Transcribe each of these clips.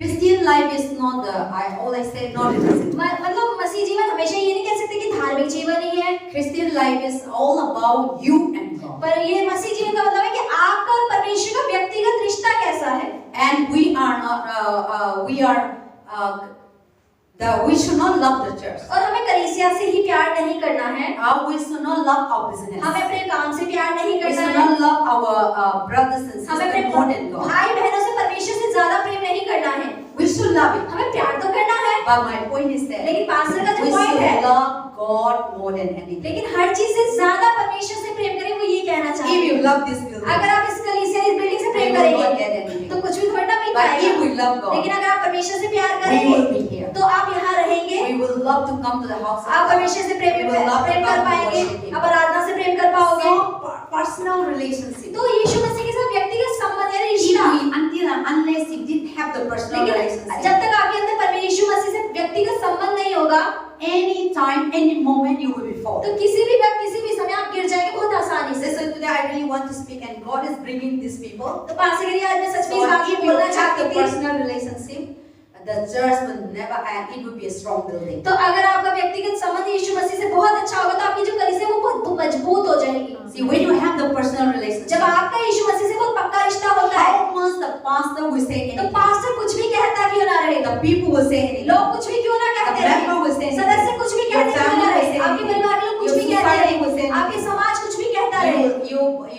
Christian life is not all I say not it. मतलब मसीह जीवन हमेशा ये नहीं कह सकते कि धार्मिक जीवन ही है। Christian life is all about you and God. पर ये मसीह जीवन का मतलब है कि आपका और परमेश्वर का व्यक्तिगत रिश्ता कैसा है। And we should not love the church. और हमें कलीसिया से ही प्यार नहीं करना है। We should not love our business. हमें अपने काम से प्यार नहीं We करना should है। not love our brothers and हमें sisters अपने more than God. भाई बहनों से परमेश्वर से ज्यादा प्रेम नहीं करना है। We should love it. हमें प्यार तो करना है। But my point is that लेकिन पास्टर का we जो पॉइंट है, should love God more than anything. लेकिन हर चीज से ज्यादा परमेश्वर से प्रेम करें, वो ये कहना If चाहते you हैं। love this building, अगर आप इस कलीसिया इस बिल्डिंग से we प्रेम will not करेंगे get anything. तो कुछ भी थोड़ा ना मिल But if पाएगा। we love God, लेकिन अगर आप परमेश्वर से प्यार we will करेंगे be here. तो आप यहाँ रहेंगे। We will love to come to the house of आप God. परमेश्वर से प्रेम We will love to कर come to पाएंगे, worship Him. आप आराधना से प्रेम कर पाओगे। So personal relationship. तो यीशु मसीह के साथ व्यक्तिगत संबंध या If रिश्ता, we, until and unless you didn't have the personal लेकिन relationship, जब तक आपके अंदर परमेश्वर मसीह से व्यक्तिगत संबंध नहीं होगा, any time, any moment you will be fall. तो किसी भी वक्त किसी भी समय आप गिर जाएंगे बहुत आसानी से। So today I really want to speak, and God is bringing these people. तो पास्टर के लिए आज मैं सच में So इस बात if को you बोलना have चाहती the थी। personal relationship, the church will never end. It will be a strong building. तो अगर आपका व्यक्तिगत संबंध यीशु मसीह से बहुत अच्छा होगा तो आपकी जो कलीसिया है वो बहुत मजबूत हो जाएगी। See, when you have the personal relationship, जब आपका यीशु मसीह से बहुत पक्का रिश्ता होता है, how much the pastor will say तो anything, पास्टर कुछ भी कहता क्यों ना रहे, the people will say anything, लोग कुछ भी क्यों ना the कहते member रहे, will say anything, सदस्य कुछ भी your कहते क्यों ना family will रहे, say आपके anything, परिवार के लोग कुछ your भी कहते society will say रहे, आपके anything, समाज कुछ भी कहता रहे,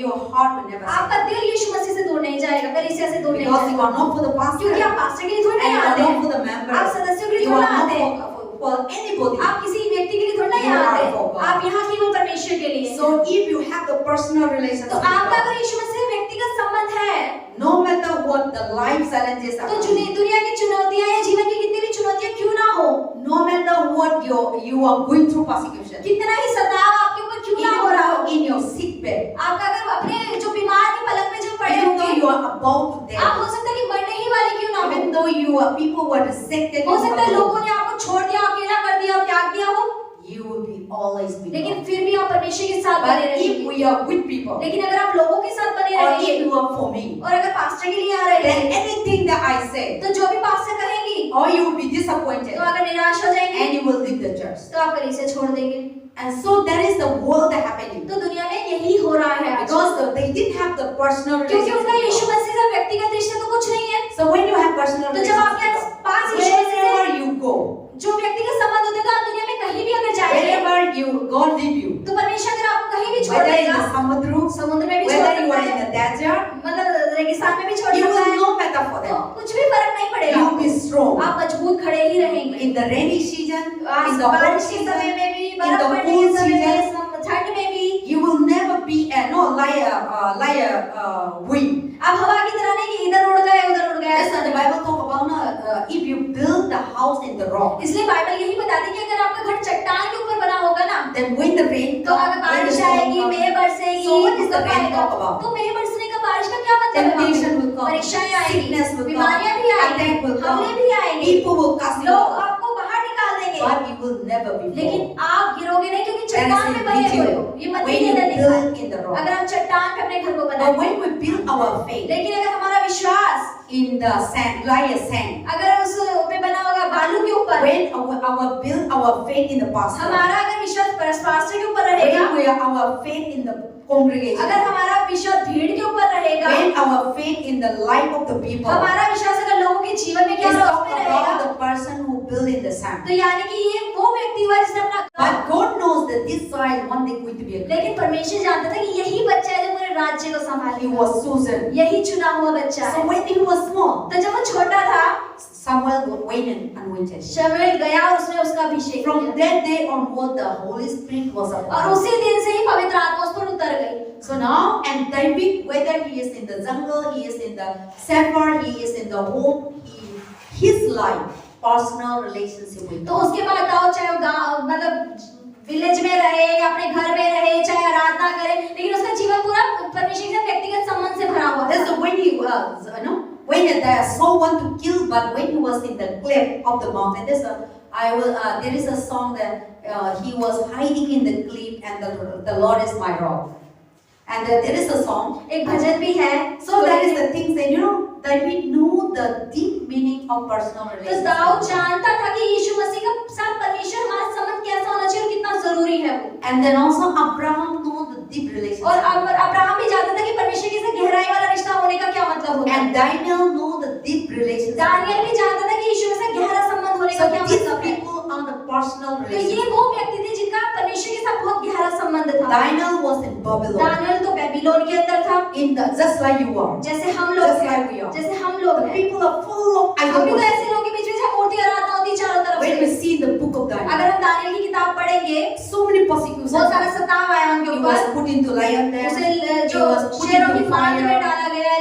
your heart will never say आपका दिल यीशु मसीह से दूर नहीं जाएगा, कलीसिया से दूर नहीं because you जाएगा, are not for the pastor, क्योंकि आप पास्टर के लिए थोड़ी and नहीं you are आते not हैं, for the member, आप सदस्यों के लिए you थोड़ा are आते हैं, not for anybody. आप किसी व्यक्ति के लिए थोड़ा नहीं You are आते, for God. आप यहाँ केवल परमेश्वर के लिए। So if you have the personal relationship, तो with आपका God, अगर यीशु मसीह से व्यक्तिगत संबंध है, no matter what the life challenges are, तो दुनिया की चुनौतियां या जीवन की कितनी भी चुनौतियां क्यों ना हो, no matter what you are going through persecution, कितना ही सताव आपके ऊपर क्यों ना हो रहा हो, in your sick bed, आपका अगर अपने जो बीमार के पलंग में जो पड़े even though होंगे, you are about to आप die, हो सकता है कि मरने ही वाले क्यों ना हो, even though people were rejected, हो सकता है लोगों ने आपको छोड़ दिया, अकेला कर दिया और त्याग दिया हो, you will be always with लेकिन God. फिर भी आप परमेश्वर के साथ But बने if रहेंगे। we are with people, लेकिन अगर आप लोगों के साथ बने or रहेंगे if you are for me, और अगर पास्टर के लिए आ रहे then हैं, anything that I say, तो जो भी पास्टर कहेंगी, or you will be disappointed, तो अगर निराश हो जाएंगे, and you will leave the church. तो आप कलीसिया छोड़ देंगे। And so that is the world that happening. तो दुनिया में यही हो रहा है आज। Because they didn't have the personal क्योंकि relationship उनका with यीशु God. मसीह से व्यक्तिगत रिश्ता तो कुछ नहीं है। So when you have personal तो जब आपके relationship with पास God, यीशु मसीह से wherever you go, जो व्यक्तिगत संबंध होते हैं, तो आप दुनिया में कहीं भी अगर जाएंगे, wherever God lead you, तो परमेश्वर अगर आपको कहीं भी छोड़ whether in देगा, the samudra, समुद्र में भी छोड़ whether you सकता are in है, the desert, मतलब रेगिस्तान में भी छोड़ you सकता will है, no matter for तो them. कुछ भी फर्क नहीं पड़ेगा, You will be strong. आप मजबूत खड़े ही रहेंगे। In the rainy season, in the hot बारिश के season, समय में भी, in बर्फ the पड़ने के cool समय में, season, ठंड में भी, you will never be like a wind. आप हवा की तरह नहीं कि इधर उड़ गए उधर उड़ गए। That's what the Bible talk about. If you build the house in the rock, इसलिए बाइबल यही बताती है कि अगर आपका घर चट्टान के ऊपर बना होगा ना, then when the rain तो अगर comes, when the बारिश storm आएगी, comes, मेघ बरसेगी, so what is the rain आएगा, talk about? तो मेघ बरसने का बारिश का क्या मतलब है? Temptation will come, परीक्षाएं आएंगी, sickness will come, बीमारियां भी आएंगी, attack will come, हमले भी आएंगे, people will cast you लोग out, आपको बाहर निकाल देंगे, but you will never be लेकिन fall. आप गिरोगे नहीं क्योंकि That चट्टान is पे in बने हुए detail. हो। ये मत When you नहीं लिखा है। build in the rock. अगर आप चट्टान पे अपने घर को But बनाए, when we build our faith लेकिन अगर हमारा विश्वास in the sand, like a sand, अगर उस पे बना होगा बालू के ऊपर, when our build our faith in the pastor, हमारा अगर विश्वास पास्टर के ऊपर रहेगा, when we are our faith in the congregation, अगर हमारा विश्वास भीड़ के ऊपर रहेगा, when our faith in the life of the people, हमारा विश्वास अगर लोगों के जीवन में क्या is होगा talk उसमें about रहेगा, the person who built in the sand. तो यानी कि ये वो व्यक्ति हुआ जिसने अपना But God knows that this child one day going to be a लेकिन king. परमेश्वर जानता था कि यही बच्चा है जो पूरे राज्य को He संभालेगा, was chosen. यही चुना हुआ बच्चा So है। when he was small, तो जब वो छोटा था, Samuel went and anointed. शमूएल गया और उसने उसका अभिषेक From किया, that day onward, the Holy Spirit was और upon him. उसी दिन से ही पवित्र आत्मा उस पर उतर गई। So now, and David, whether he is in the jungle, he is in the shepherd, he is in the home, his life, personal relationship with तो God. उसके बाद दाऊद चाहे वो गाँव मतलब विलेज में रहे या अपने घर में रहे, चाहे आराधना करे, लेकिन उसका जीवन पूरा परमेश्वर के साथ व्यक्तिगत संबंध से भरा हुआ That's था। when he was, when the Saul want to kill, but when he was in the cleft of the mountain, there is a song that he was hiding in the cliff, and the Lord is my rock. And there is a song. एक भजन भी है। So that is the thing that David knew the deep meaning of personal तो relationship. Dawood जानता था कि यीशु मसीह का साथ परमेश्वर हमारा संबंध कैसा होना चाहिए और कितना जरूरी है वो। And then also Abraham knew the deep relationship. और अब्राहम भी जानता था कि परमेश्वर के साथ गहराई वाला रिश्ता होने का क्या मतलब होता है। And Daniel knew the deep relationship. Daniel भी जानता था कि यीशु के साथ गहरा संबंध होने का So क्या these मतलब है। people are the personal तो ये relationship. वो व्यक्ति थे जिनका परमेश्वर के साथ बहुत गहरा संबंध था। Daniel was in Babylon. Daniel तो बेबीलोन के अंदर था, Just like you are. जैसे हम लोग Just हैं, like we are. जैसे हम लोग The हैं। people are full of हम भी तो idols. ऐसे लोगों के बीच में जहाँ मूर्ति आराधना होती है चारों तरफ When we से। see the book of Daniel, अगर हम दानियल की किताब पढ़ेंगे, so many persecutions. बहुत सारा सताव आया उनके He ऊपर। was put into lion den. उसे He जो was put शेरों की into फांद में fire. डाला गया,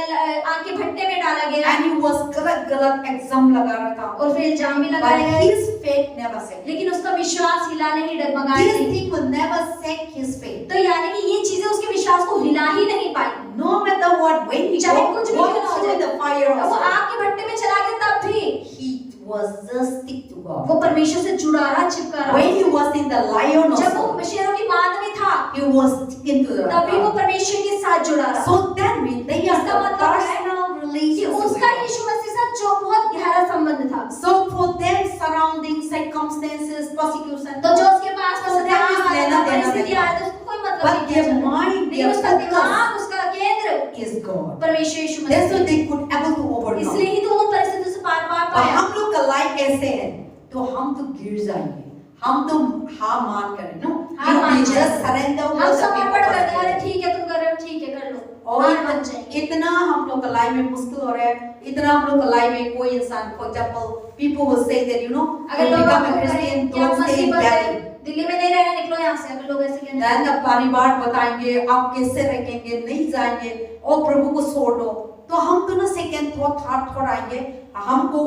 आग के भट्टे में डाला गया, And he was गलत एग्जाम लगा रहा था. और फिर इल्जाम भी लगाए But गए। his faith never sank. लेकिन उसका विश्वास हिला नहीं, डगमगाई This नहीं। thing will never sink his faith. तो यानी कि ये चीजें उसके विश्वास को हिला ही नहीं पाई। No matter what, when he चाहे walked कुछ भी क्यों ना हो through जाए, the fire वो also, आग के भट्टे में चला गया तब भी he was just stick to God. वो परमेश्वर से जुड़ा रहा, चिपका रहा। When he was in the lion जब also, वो शेरों की बांध में था, he was sticking to the तभी वो God. परमेश्वर के साथ जुड़ा रहा। So that means they are इसका the मतलब है personal कि relationship with उसका God. यीशु मसीह से जो बहुत गहरा संबंध था। So for them surrounding circumstances, persecution, तो जो उसके पास So that is लेना देना परिस्थिति देना। आए तो उसको कोई मतलब But नहीं their किया mind, लेकिन their उसका focus दिमाग, उसका केंद्र is God. परमेश्वर यीशु That's Masih. why they could able to overcome. इसलिए ही तो उन परिस्थितियों से पार और पाया। हम लोग का लाइफ ऐसे है तो हम तो गिर जाएंगे, हम तो हार मान करें ना, हार मान जाएंगे। just surrender हम what the समर्पण people करते हैं, are अरे ठीक है तुम कर रहे हो, ठीक है कर लो, और हार मान जाएंगे। इतना हम लोग का लाइफ में मुश्किल हो रहा है, इतना हम लोग का लाइफ में कोई इंसान, for example, people will say that अगर you लोग become a आपको Christian, कहें कि आप don't stay in मुसीबत है, Delhi. दिल्ली में नहीं रहना, निकलो यहाँ से, अगर लोग ऐसे कहते हैं। Then परिवार बताएंगे आप कैसे रखेंगे, नहीं जाएंगे और प्रभु को छोड़ दो, तो हम तो ना सेकंड थॉट थर्ड थॉट आएंगे, हमको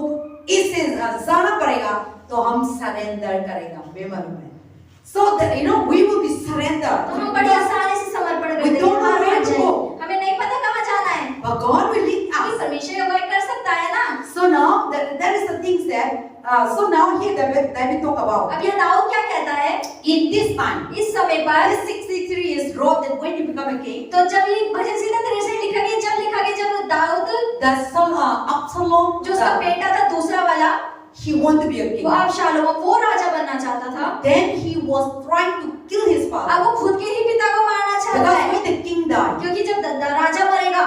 इससे जाना पड़ेगा, तो हम सरेंडर करेगा बेमन में। So that we will be surrender. तो हम बड़ी आसानी से समर्पण कर We देंगे, don't know हार where मान to जाएंगे। go. हमें नहीं पता कहाँ जाना है, But God will lead लेकिन us. परमेश्वर अगुवाई कर सकता है ना। So now that is the things that so now here David talk about. अब यह दाऊद क्या कहता है, In this time, इस समय पर this 63 is wrote that when you become a king, तो जब ये भजन संहिता 63 लिखा गया, जब दाऊद the son Absalom, जो उसका बेटा था दूसरा वाला, he want to be a king. वो अबशालोम, वो राजा बनना चाहता था। Then he was trying to kill his father. अब वो खुद के ही पिता को मारना चाहता Because है, when the king died, क्योंकि जब राजा मरेगा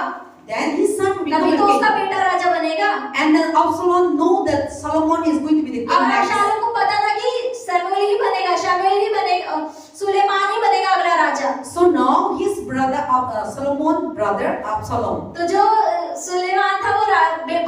then his son will become तभी तो a उसका king. बेटा राजा बनेगा। And then Absalom know that Solomon is going to be the king अब next. अबशालोम को पता था कि शमूएल ही बनेगा, सुलेमान ही बनेगा अगला राजा। So now his brother Solomon brother Absalom, तो जो सुलेमान था वो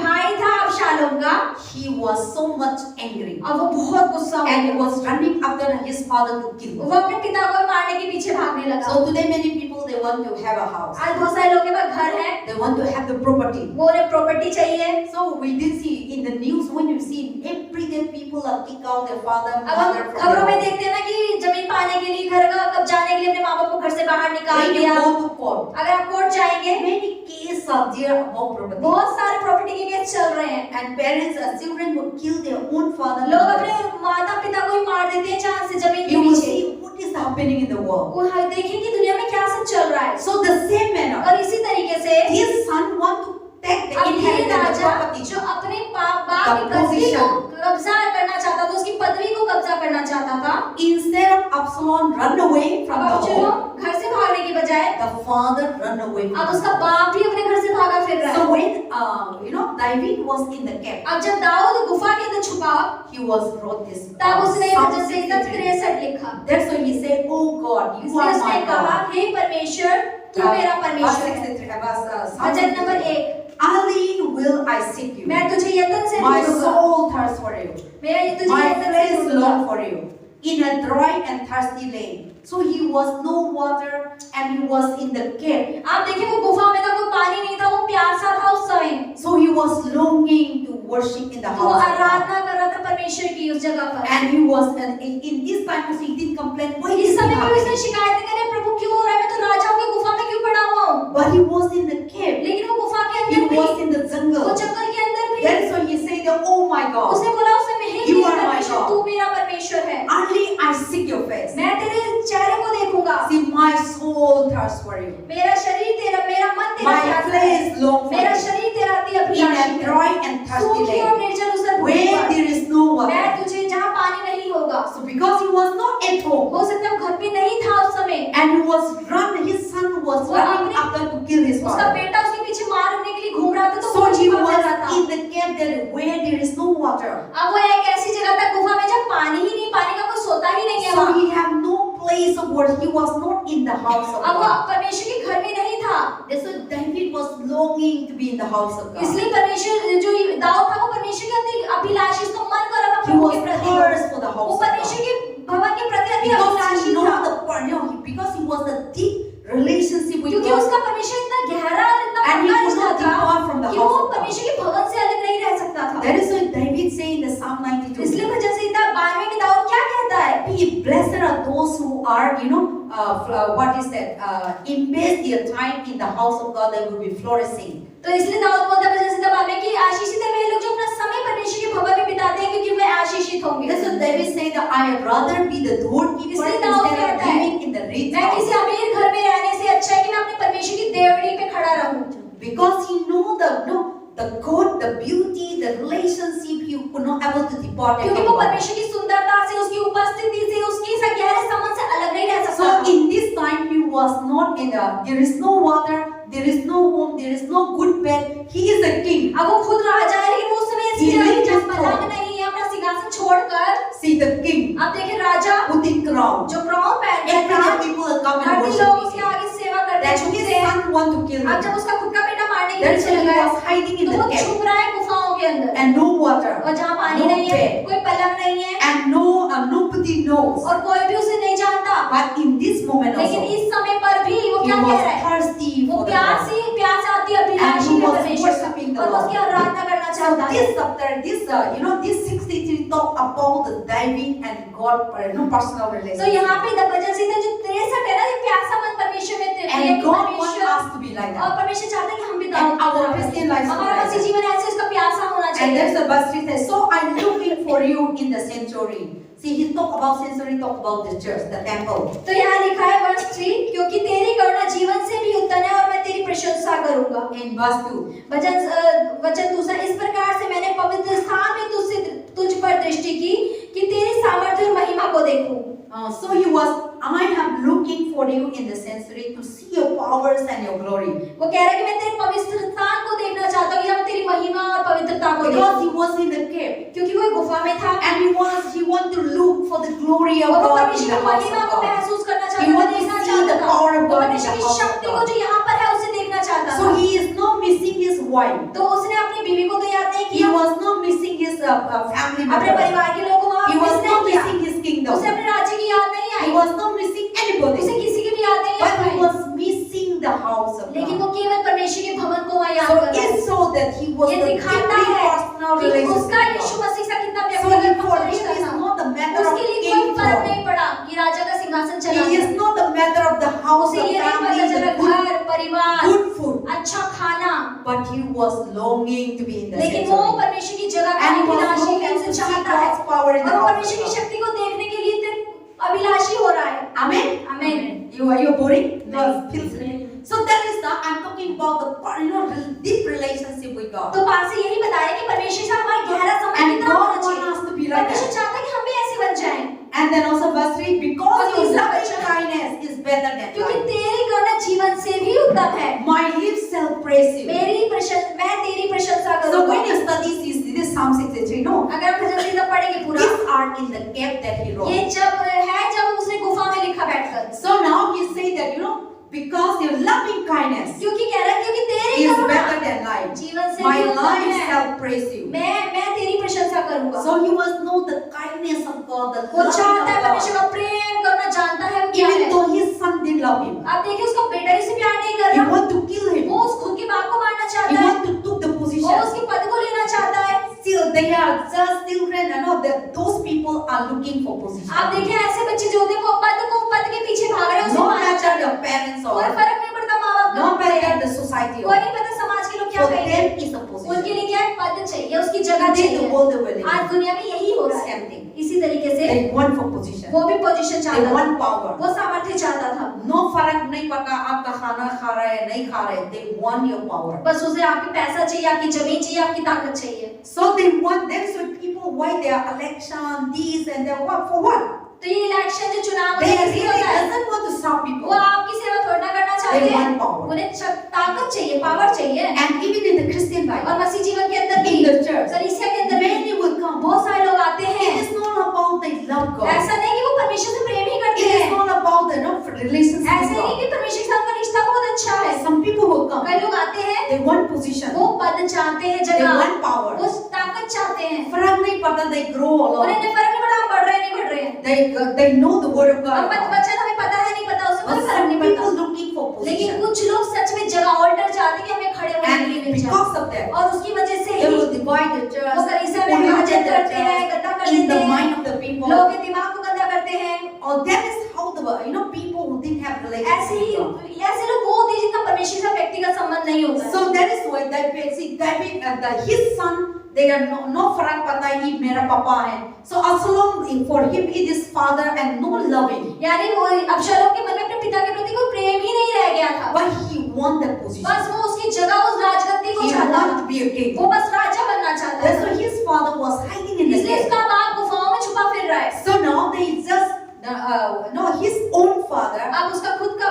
भाई था अबशालोम का, he was so much angry और वो बहुत गुस्सा हो and he गया। was running after his father to kill him. वो अपने पिता को मारने के पीछे भागने लगा। So today many people they want to have a house, आज बहुत सारे लोगों के पास घर है, they want to have the property. वो उन्हें प्रॉपर्टी चाहिए। So we did see in the news when you see every day people are kick out their father अब हम mother from खबरों में their house. देखते हैं ना कि जमीन पाने के लिए, घर का कब्जाने के लिए अपने माँ बाप को घर से बाहर निकाल When you दिया। go to court, अगर आप कोर्ट जाएंगे, many cases are there about property. बहुत सारे प्रॉपर्टी के केस चल रहे हैं। And parents and children would kill their own father. लोग अपने माता पिता को ही मार देते हैं चांद से जमीन के You will पीछे। see what is happening in the world. वो देखें कि दुनिया में क्या सब चल रहा है। So the same manner, और इसी तरीके से his son want to take the अब ये inheritance, the राजा property. जो अपने बाप की The पदवी को position. कब्जा करना चाहता था, उसकी पदवी को कब्जा करना चाहता था। Instead of Absalom run away from the अब चलो home, घर से भागने की बजाय the father run away from अब the उसका home. बाप भी अपने घर से भागा फिर रहा है। So when David was in the cave, अब जब दाऊद गुफा के अंदर छुपा, he was wrote this. तब उसने Psalm भजन संहिता 63. 63 लिखा। That's why he said, "Oh God, you इसलिए are उसने my कहा, God." हे परमेश्वर, तू मेरा Verse परमेश्वर है। 63, Psalm bhajan number 63. 1, Early will I seek you. मैं तुझे यत्न से My ढूंढूंगा, soul thirsts for you. मैं तुझे My यत्न से flesh ढूंढूंगा। long for you. In a dry and thirsty land. So he was no water and he was in the cave. आप देखिए वो गुफा में था, कोई पानी नहीं था, वो प्यासा था उस समय। So he was longing to worship in the तो वो house of God. आराधना कर रहा था परमेश्वर की उस जगह पर। And he was in this time also he didn't complain. Why इस is समय this भी उसने happening? शिकायत करे, प्रभु क्यों हो रहा है, मैं तो राजाओं की गुफा में क्यों पड़ा हुआ हूँ। But he was in the cave. लेकिन वो गुफा के He अंदर was भी, in the jungle. वो जंगल के अंदर भी, That's why he said, "Oh my God, उसने बोला उस समय, हे You मेरे are my परमेश्वर, God. तू मेरा परमेश्वर है, only I seek your face." मैं तेरे चेहरे को देखूंगा। See, my soul soul thirsts for you. मेरा मन तेरा My प्यासा है। flesh longs for मेरा you. शरीर तेरा अति In अभिलाषी a है। dry and thirsty सूखी और land निर्जल उस भूमि where पर there is no मैं water. तुझे जहाँ पानी नहीं होगा। So because he was not at home हो सकता है वो घर पे नहीं था उस समय। and he was his son was वो running अपने- after to kill his उसका father. बेटा उसके पीछे मारने के लिए घूम रहा था तो So वो he छिपा हुआ was था। in the cave there where there is no water. अब वो एक ऐसी जगह था गुफा में जब पानी ही नहीं, पानी का कोई सोता ही नहीं है So वहाँ। he had no place of worship. He was not in the house of अब वो God. परमेश्वर के घर में नहीं था। That's why David was longing to be in the house of God. इसलिए परमेश्वर जो दाऊद था वो परमेश्वर के अति अभिलाषी, उसका मन कर रहा था He प्रभु was के प्रति। thirst for the वो house of परमेश्वर God. के भवन के प्रति अति Because अभिलाषी he था। know the part, because he was a deep relationship with क्योंकि God. उसका परमेश्वर इतना गहरा और इतना And he पक्का could रिश्ता not था depart from the कि house वो of God. परमेश्वर के भवन से अलग नहीं रह सकता था। That is why David say in the Psalm 92. इसलिए भजन संहिता 92 में दाऊद क्या कहता है? Blessed are those who are, what is that? Invest their time in the house of God, they will be flourishing. तो इसलिए दाऊद बोलता है भजन संहिता 92 में कि आशीषित है वे लोग जो अपना समय परमेश्वर के भवन में बिताते हैं क्योंकि वे आशीषित होंगे। That's what David say that I had rather be the doorkeeper इसलिए instead दाऊद of कहता है, living in the rich मैं किसी house. अमीर घर में रहने से अच्छा है कि मैं अपने परमेश्वर की देवड़ी पे खड़ा रहूं। Because he know the good, the beauty, the relationship, he could not able to depart क्योंकि from वो God. परमेश्वर की सुंदरता से, उसकी उपस्थिति से, उसकी गहरे संबंध से अलग नहीं रह सकता So था। in this time he was not there is no water, there is no home, there is no good bed. He is a king. अब वो खुद राजा है लेकिन वो उस समय ऐसी He जगह lived जहाँ his पलंग throne. नहीं है, अपना सिंहासन छोड़कर See the king अब देखिए राजा putting crown. जो क्राउन पहन के Every था, day people will come and हर दिन worship लोग उसके him. आगे सेवा करते That झुकते his हैं। son want to kill अब him. जब उसका खुद का बेटा मारने के That's पीछे why he लगा है, was hiding in तो the वो cave. छुप रहा है गुफाओं के अंदर And no water, और जहाँ पानी no नहीं है, bed, कोई पलंग नहीं है and nobody knows. और कोई भी उसे नहीं जानता। But in this moment लेकिन also, इस समय पर भी वो he क्या कह was रहा है? thirsty वो for the Lord. प्यास आती And अभिलाषी he है was परमेश्वर worshiping का the और वो उसकी Lord. आराधना करना So चाहता है। this chapter, this 63 talk about the diving and God, personal तो relationship. यहाँ पे भजन संहिता जो 63 है ना, ये प्यासा मन परमेश्वर में है And कि God wants परमेश्वर us to be like और that. परमेश्वर चाहता है कि हम भी And दाऊद की our तरह Christian बनें। life should हमारा be like मसीह that. जीवन ऐसे उसका प्यासा होना And चाहिए। there's a verse 3 says, so I'm looking for you in the sanctuary. See, he talk about sanctuary, talk about the church, the temple. तो यहाँ लिखा है वर्ष 3, क्योंकि तेरी करुणा जीवन से भी उत्तम है और मैं तेरी प्रशंसा करूंगा। In verse 2. वचन दूसरा, इस प्रकार से मैंने पवित्र स्थान में तुझ पर दृष्टि की कि तेरी सामर्थ्य और महिमा को देखूं। I am looking for you in the sanctuary to see your powers and your glory. वो कह रहा है कि मैं तेरे पवित्र स्थान को देखना चाहता हूँ, जहाँ मैं तेरी महिमा और पवित्रता को Because देखूं। he was in the cave. क्योंकि वो एक गुफा में था And he want to look for the glory of और वो God in परमेश्वर the की house महिमा of को God. महसूस करना He चाहता था, want to देखना see the चाहता power था। of वो God in परमेश्वर the की house of शक्ति को God. जो यहाँ पर है उसे देखना चाहता था। So he is not missing his wife. तो उसने अपनी बीवी को तो याद नहीं He किया, was not missing his family अपने members. परिवार के लोगों को वहाँ He was मिस not नहीं किया, missing his kingdom. उसे अपने राज्य की याद नहीं He I, was not missing उसे anybody. किसी की भी याद नहीं But he I, was missing the house of लेकिन God. वो केवल परमेश्वर के भवन को वहाँ याद So कर रहा है। it showed that he was ये the दिखाता deeply है personal कि relationship उसका with यीशु God. मसीह से कितना So व्यक्तिगत for him रिश्ता is था। not a matter of उसके लिए कोई king फर्क throne. नहीं पड़ा कि राजा का सिंहासन चला It is गया। not a matter of the house, उसे the ये नहीं family, पता the चला good, घर, परिवार, good food. अच्छा खाना, But he was longing to be in the लेकिन वो sanctuary. परमेश्वर की जगह का And he was अभिलाषी है, longing उसे to see चाहता है God's power in the और वो house परमेश्वर of की God. शक्ति को देखने के लिए इतने अभिलाषी हो रहा है। Amen? आमीन। You boring? No. Feels good. So that is the I'm talking about the deep relationship with God. तो पास से यही बता रहे हैं कि परमेश्वर से हमारा गहरा संबंध And कितना God होना wants चाहिए। us to be like परमेश्वर that. चाहता है कि हम भी ऐसे बन जाएं, And then also verse 3, because और your दूसरा loving वचन, kindness is better than क्योंकि life. तेरी करुणा जीवन से भी उत्तम है। My lips shall praise you. मैं तेरी प्रशंसा So करूंगा। when you study this is Psalm 63, no? अगर हम भजन संहिता पढ़ेंगे पूरा, These are in the cave that he wrote. ये जब उसने गुफा में लिखा बैठकर, So now he say that because your loving kindness क्योंकि कह रहा है क्योंकि तेरी is Karuna better than life. जीवन से My भी उत्तम life है। shall praise you. मैं तेरी प्रशंसा करूंगा। So you must know the kindness of God, the वो love चाहता है of परमेश्वर God. का प्रेम करना, जानता है वो क्या है। Even though his son didn't love him, आप देखिए उसका बेटा इसे प्यार नहीं कर he रहा, want to kill him. वो उस खुद के बाप को मारना He चाहता है, want to took the वो position. उसके पद को लेना चाहता है। Still they are just children. Those people are looking for position. आप देखिए ऐसे बच्चे जो होते हैं वो पद के पीछे भाग रहे हैं, उसे No मारना matter चाहते the हैं। parents कोई or फर्क नहीं पड़ता माँ बाप no का, matter the society कोई or नहीं पता समाज के लोग क्या for कहेंगे, them is a position. उनके लिए क्या है, पद चाहिए, उसकी जगह Today the चाहिए। world will आज दुनिया में यही हो रहा है। Same thing. इसी तरीके से They want for position. वो भी पोजीशन They चाहता था, want power. वो सामर्थ्य चाहता था। No फर्क नहीं पड़ता आपका खाना खा रहे हैं नहीं खा रहे. They want your power. बस उसे आपकी पैसा चाहिए, आपकी जमीन चाहिए, आपकी ताकत चाहिए। So they want. That's why people why they are election this and that. What for what? तो ये इलेक्शन जो चुनाव They होता है, really होता है, doesn't want to serve वो people. आपकी सेवा थोड़ा ना करना चाहते They हैं, want power. उन्हें ताकत चाहिए, पावर चाहिए। And even in the Christian और life, मसीह जीवन के अंदर भी, in the church, कलीसिया के अंदर भी many will come. बहुत सारे लोग आते हैं। It is not about they love God. ऐसा नहीं कि वो परमेश्वर से प्रेम ही करते It is हैं, not about the relationship ऐसे with नहीं God. कि परमेश्वर के साथ का रिश्ता बहुत अच्छा है। Some people will come. कई लोग आते हैं, They want position. वो पद चाहते हैं, They जगह, want power. वो ताकत चाहते हैं। फर्क नहीं पड़ता. They grow along. उन्हें फर्क नहीं पड़ता हम बढ़ रहे हैं नहीं बढ़ रहे हैं। They know the word of हम God. बच्चा हमें पता है नहीं पता, उससे But कोई फर्क some नहीं people पड़ता। looking for लेकिन position. कुछ लोग सच में जगह ऑल्टर चाहते हैं कि हमें खड़े होने के लिए And मिल जाए, because of that, और उसकी वजह से they he will divide the church. वो कलीसिया में polluted विभाजन the करते हैं, church गंदा कर in देते the हैं, mind of the people. लोगों के दिमाग को गंदा करते हैं। Or that is how the people who didn't have ऐसे relationship ही with God. ऐसे लोग वो होते हैं जिनका परमेश्वर से व्यक्तिगत संबंध नहीं होता है। So that is why David and his son, they are no फर्क पता है ये मेरा पापा है. So as long for him it is father and no loving. यानी वो अबशालोम के मन में अपने पिता के प्रति कोई प्रेम ही नहीं रह गया था। But he want that position. बस वो उसकी जगह उस राजगद्दी को He चाहता want था, to be a king. वो बस राजा बनना चाहता That's था। why his father was hiding in the इसलिए cave. उसका बाप गुफाओं में छुपा फिर रहा है। So now they just no his own father, अब उसका खुद का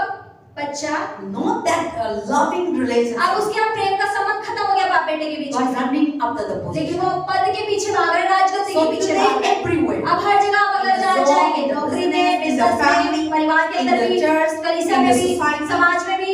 बच्चा, not that loving अब relationship, उसके यहाँ प्रेम का संबंध खत्म हो गया बाप बेटे के बीच was में। running after the लेकिन position. वो पद के पीछे भाग रहे, राजगद्दी So के पीछे today भाग रहे। everywhere, अब हर जगह आप अगर in the जाएंगे, job, नौकरी in the में, business, in the business family, में, परिवार के in अंदर the भी, church, कलीसिया in में the भी, society, समाज में भी,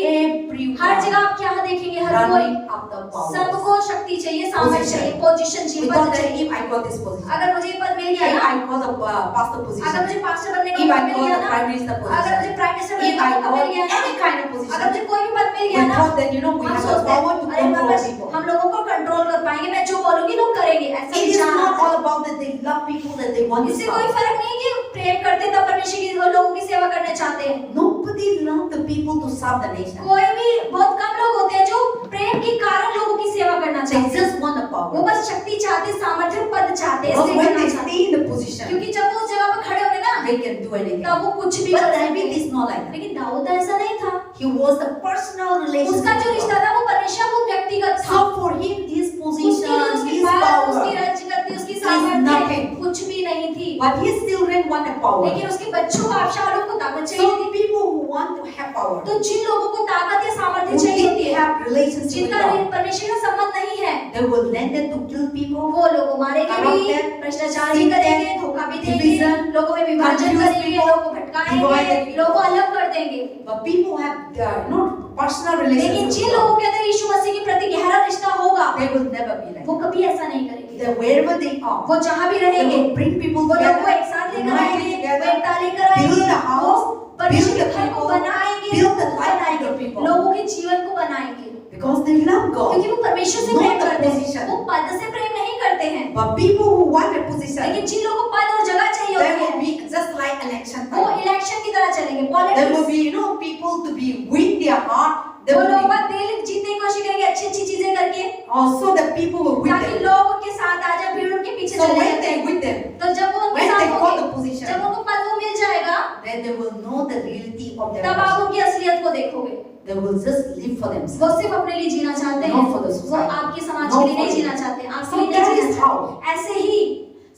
हर everywhere जगह आप क्या देखेंगे, हर कोई running after power. सबको शक्ति चाहिए, सामर्थ्य Position. चाहिए, पोजीशन चाहिए, Because पद that चाहिए। if I got this position, अगर मुझे ये पद मिल गया if ना, I got the pastor अगर position, मुझे पास्टर बनने का if मौका I मिल got गया the ना, prime minister अगर मुझे position, प्राइम मिनिस्टर बनने if का I मौका मिल got गया ना, any kind of अगर position, मुझे कोई भी पद मिल we गया ना, thought that we हम have the सोचते power हैं, to अरे control बस people. हम लोगों को कंट्रोल कर पाएंगे, मैं जो बोलूंगी लोग करेंगे, ऐसा It is विचार not आता है। all about that they love people, that they want to इससे कोई serve. फर्क नहीं है कि प्रेम करते तब परमेश्वर की लोगों की सेवा करना चाहते हैं। Nobody loves the people to serve the nation. कोई भी, बहुत कम लोग होते हैं जो प्रेम के कारण लोगों की सेवा करना They चाहते हैं। just want the वो power. बस शक्ति चाहते, सामर्थ्य, पद चाहते हैं, Because इसलिए when करना they चाहते stay in the हैं। position, क्योंकि जब वो उस जगह पर खड़े होंगे ना, they can do anything. तब वो कुछ भी But कर David सकते is हैं। not like that. लेकिन दाऊद ऐसा नहीं था। He was the personal relationship उसका जो with रिश्ता God. था वो परमेश्वर, वो व्यक्तिगत था। So for him, his उसके लिए position, उसकी his बात, power, उसकी राजगद्दी, उसकी is सामर्थ्य nothing. कुछ भी नहीं थी। but his children want the power. लेकिन उसके बच्चों को, अबशालोम को ताकत चाहिए So थी। people who want to have power, तो जिन लोगों को ताकत या सामर्थ्य who चाहिए होती didn't है, have relationship with जिनका God, परमेश्वर का संबंध नहीं है, they will lend it to kill people, वो लोगों मारेंगे भी, corrupted, भ्रष्टाचार भी करेंगे, धोखा भी देंगे, division, लोगों में विभाजन confuse करेंगे, people, लोगों को भटकाएंगे, divided people. लोगों को अलग कर देंगे। but people who have personal लेकिन relationship जिन with लोगों God, के अंदर यीशु मसीह के प्रति गहरा रिश्ता होगा, they will never be like वो that. कभी ऐसा नहीं करेंगे। That wherever they are, वो जहाँ भी they रहेंगे, will bring people वो लोगों को together, एक साथ लेकर unite आएंगे, together, एकता लेकर आएंगे, build the house, वो परमेश्वर build के the घर को people, बनाएंगे, build the life of बनाएंगे, the people. लोगों के जीवन को बनाएंगे, because they love God. क्योंकि वो परमेश्वर से Not प्रेम the करते हैं, position. वो पद से प्रेम नहीं करते हैं। But people who want a position, लेकिन जिन लोगों को पद और जगह चाहिए they होती will है, be just like election वो time. इलेक्शन की तरह चलेंगे, There will politics. be people to be win their heart. They वो will लोग be बस दिल जीतने की कोशिश करेंगे, अच्छी अच्छी चीजें करके, also the people will win ताकि them. लोग उनके साथ आ जाए, भीड़ उनके पीछे So चले when जाते they हैं। win them, तो जब वो उनके when साथ they got होंगे, the position, जब उनको पद वो मिल जाएगा, then they will know the reality of their तब आप person. उनकी असलियत को देखोगे। They will just live for themselves. वो सिर्फ अपने लिए जीना चाहते हैं, Not for the वो society. आपके समाज Not के लिए for नहीं you. जीना चाहते, आपके So लिए that नहीं is जीना how. चाहते। ऐसे ही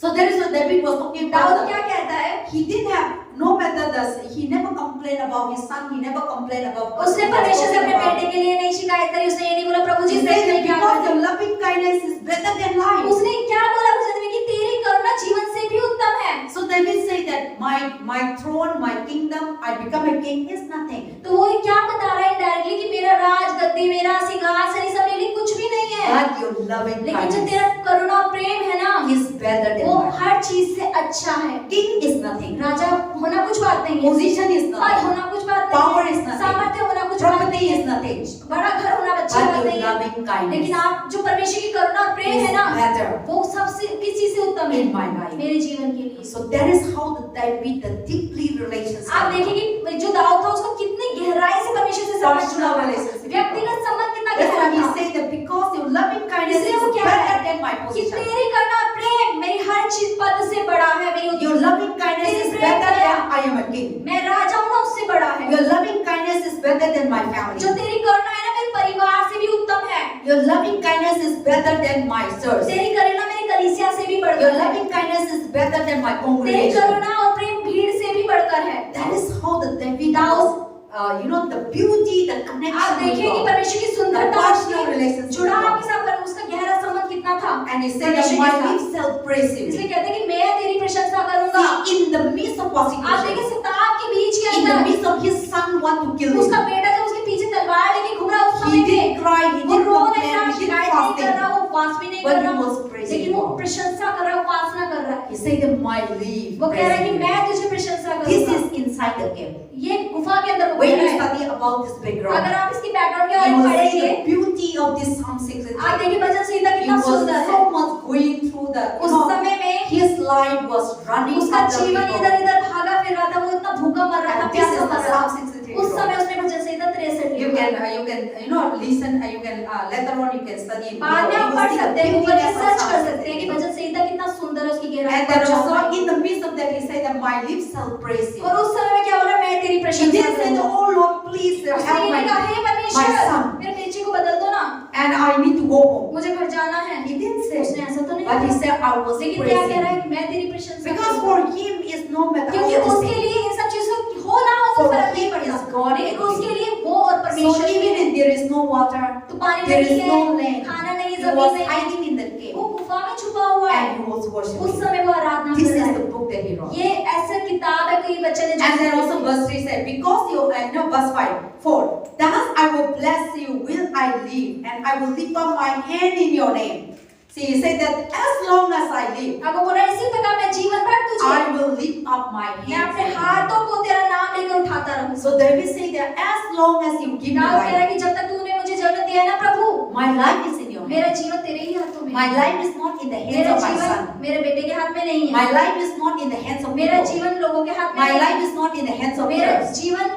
So that is what David was talking Dawood about. क्या कहता है? He didn't have no matter the he never complained about his son. He never complained about. उसने परमेश्वर से अपने बेटे के लिए नहीं शिकायत करी, उसने ये नहीं बोला प्रभु जी He से said that क्या because करूं? your loving kindness is better than life. उसने क्या बोला मुझे कि तेरी करुणा जीवन से भी उत्तम है। So David said that my throne, my kingdom, I become a king is nothing. तो वो क्या बता रहा है इनडायरेक्टली कि मेरा राज गद्दी, मेरा सिंहासन, ये सब मेरे लिए कुछ भी नहीं है। But your loving लेकिन जो kindness तेरा करुणा और प्रेम है ना, is better than वो life. हर चीज से अच्छा है। King is nothing. राजा होना कुछ बात नहीं है, Position is पद nothing. होना कुछ बात Power नहीं is है, nothing. सामर्थ्य होना कुछ बात Property नहीं is है, nothing. बड़ा घर होना अच्छी But बात your नहीं है। loving kindness लेकिन आप जो परमेश्वर की करुणा और प्रेम है is ना, better वो सबसे किसी से उत्तम है in my life. मेरे जीवन के लिए। So that is how the David, the deeply relationship. आप देखिए कि जो दाऊद था उसको कितनी गहराई से परमेश्वर से संबंध जुड़ा हुआ है, व्यक्तिगत संबंध कितना That's गहरा why he था। said that because your loving kindness इसलिए is वो क्या है better than my कि position. तेरी करुणा प्रेम मेरी हर चीज पद से बड़ा है, मेरी Your loving I am a king. मैं राजा हूँ ना, उससे बड़ा है। Your loving kindness is better than my family. जो तेरी करुणा है ना मेरे परिवार से भी उत्तम है। Your loving kindness is better than my church. तेरी करुणा मेरी कलीसिया से भी Your बढ़कर है। loving kindness is better than my तेरी congregation. करुणा और प्रेम भीड़ से भी बढ़कर है। That is how the David was, the beauty, the आप connection with देखिए कि God. परमेश्वर की सुंदरता, The personal relationship with जुड़ाव God. के साथ पर उसका गहरा संबंध कितना था। And he said that परमेश्वर my के साथ। lips shall praise you. इसलिए कहते हैं कि मैं तेरी प्रशंसा करूंगा। See, in the midst of आप देखिए persecution, सताव के बीच के in the अंदर midst of his son want to kill उसका him, बेटा जब उसके पीछे तलवार लेके घूम रहा उस समय he में didn't cry, he वो didn't रो नहीं complain, रहा, he didn't शिकायत नहीं कर रहा, fasting, वो उपवास भी नहीं but कर he रहा, was praising लेकिन वो God. प्रशंसा कर रहा है, उपासना कर रहा है। He said that my lips वो कह रहा है कि praise you. मैं तुझे प्रशंसा This करूंगा। is inside the cave. ये गुफा के अंदर वो When कह you रहा है। study about this background, अगर आप इसकी बैकग्राउंड के you बारे में will see पढ़ेंगे, the beauty of this Psalm आप 63. देखिए भजन संहिता He कितना was सुंदर है। so much going through the, उस समय में his life was running उसका after जीवन people. इधर इधर भागा फिर रहा था, वो इतना भूखा मर रहा था, And this प्यासा is the मर रहा Psalm था। 63. उस समय उसने भजन संहिता 63 You लिखा। can listen, you can later on you can study. बाद में आप You will पढ़ see the सकते हैं, beauty गूगल पे of सर्च Psalm कर सकते हैं कि 63. भजन संहिता कितना सुंदर है, उसकी गहराई And पर then जाओ। also in the midst of that he said that my lips shall praise you. और उस समय में क्या हो रहा है, मैं तेरी He प्रशंसा didn't say, करूंगा। oh Lord, please उसने help ये नहीं कहा, हे my परमेश्वर son. मेरे बेटे को बदल दो ना, And I need to go home. मुझे घर जाना है। He didn't say. उसने ऐसा तो नहीं But he कहा, said I was लेकिन क्या कह praising. रहा है कि मैं तेरी प्रशंसा Because करूंगा। for him is no matter क्योंकि all the उसके same. लिए इन सब चीजों हो ना हो For कोई फर्क नहीं him पड़ता, is God लेकिन and उसके him. लिए वो और So परमेश्वर even if there is no water, तो पानी there नहीं is है, no land, खाना नहीं, he जमीन was नहीं है, hiding in the वो cave गुफा में छुपा हुआ है। and he was उस worshiping. समय वो आराधना This कर रहा is है। the book that he wrote. ये ऐसा किताब है, कोई बच्चे ने And then जो also verse 3 said, because you, verse 5, 4, thus I will bless you, will I live, and I will lift up my hand in your name. See, he said that as long as I live, अब वो बोल रहा है इसी प्रकार मैं जीवन भर तुझे, I will lift up my मैं अपने hands. हाथों को तेरा नाम लेकर उठाता रहूंगा। So David said that as long as you give me Dawood कह रहा है life, कि जब तक तूने मुझे जन्म दिया है ना प्रभु, my life is in your hand. मेरा जीवन तेरे ही हाथों में My है। life is not in the hands मेरा of my जीवन son. मेरे बेटे के हाथ में नहीं है। My life is not in the hands of मेरा people. जीवन लोगों के हाथ में My नहीं life है। is not in the hands of मेरा church. जीवन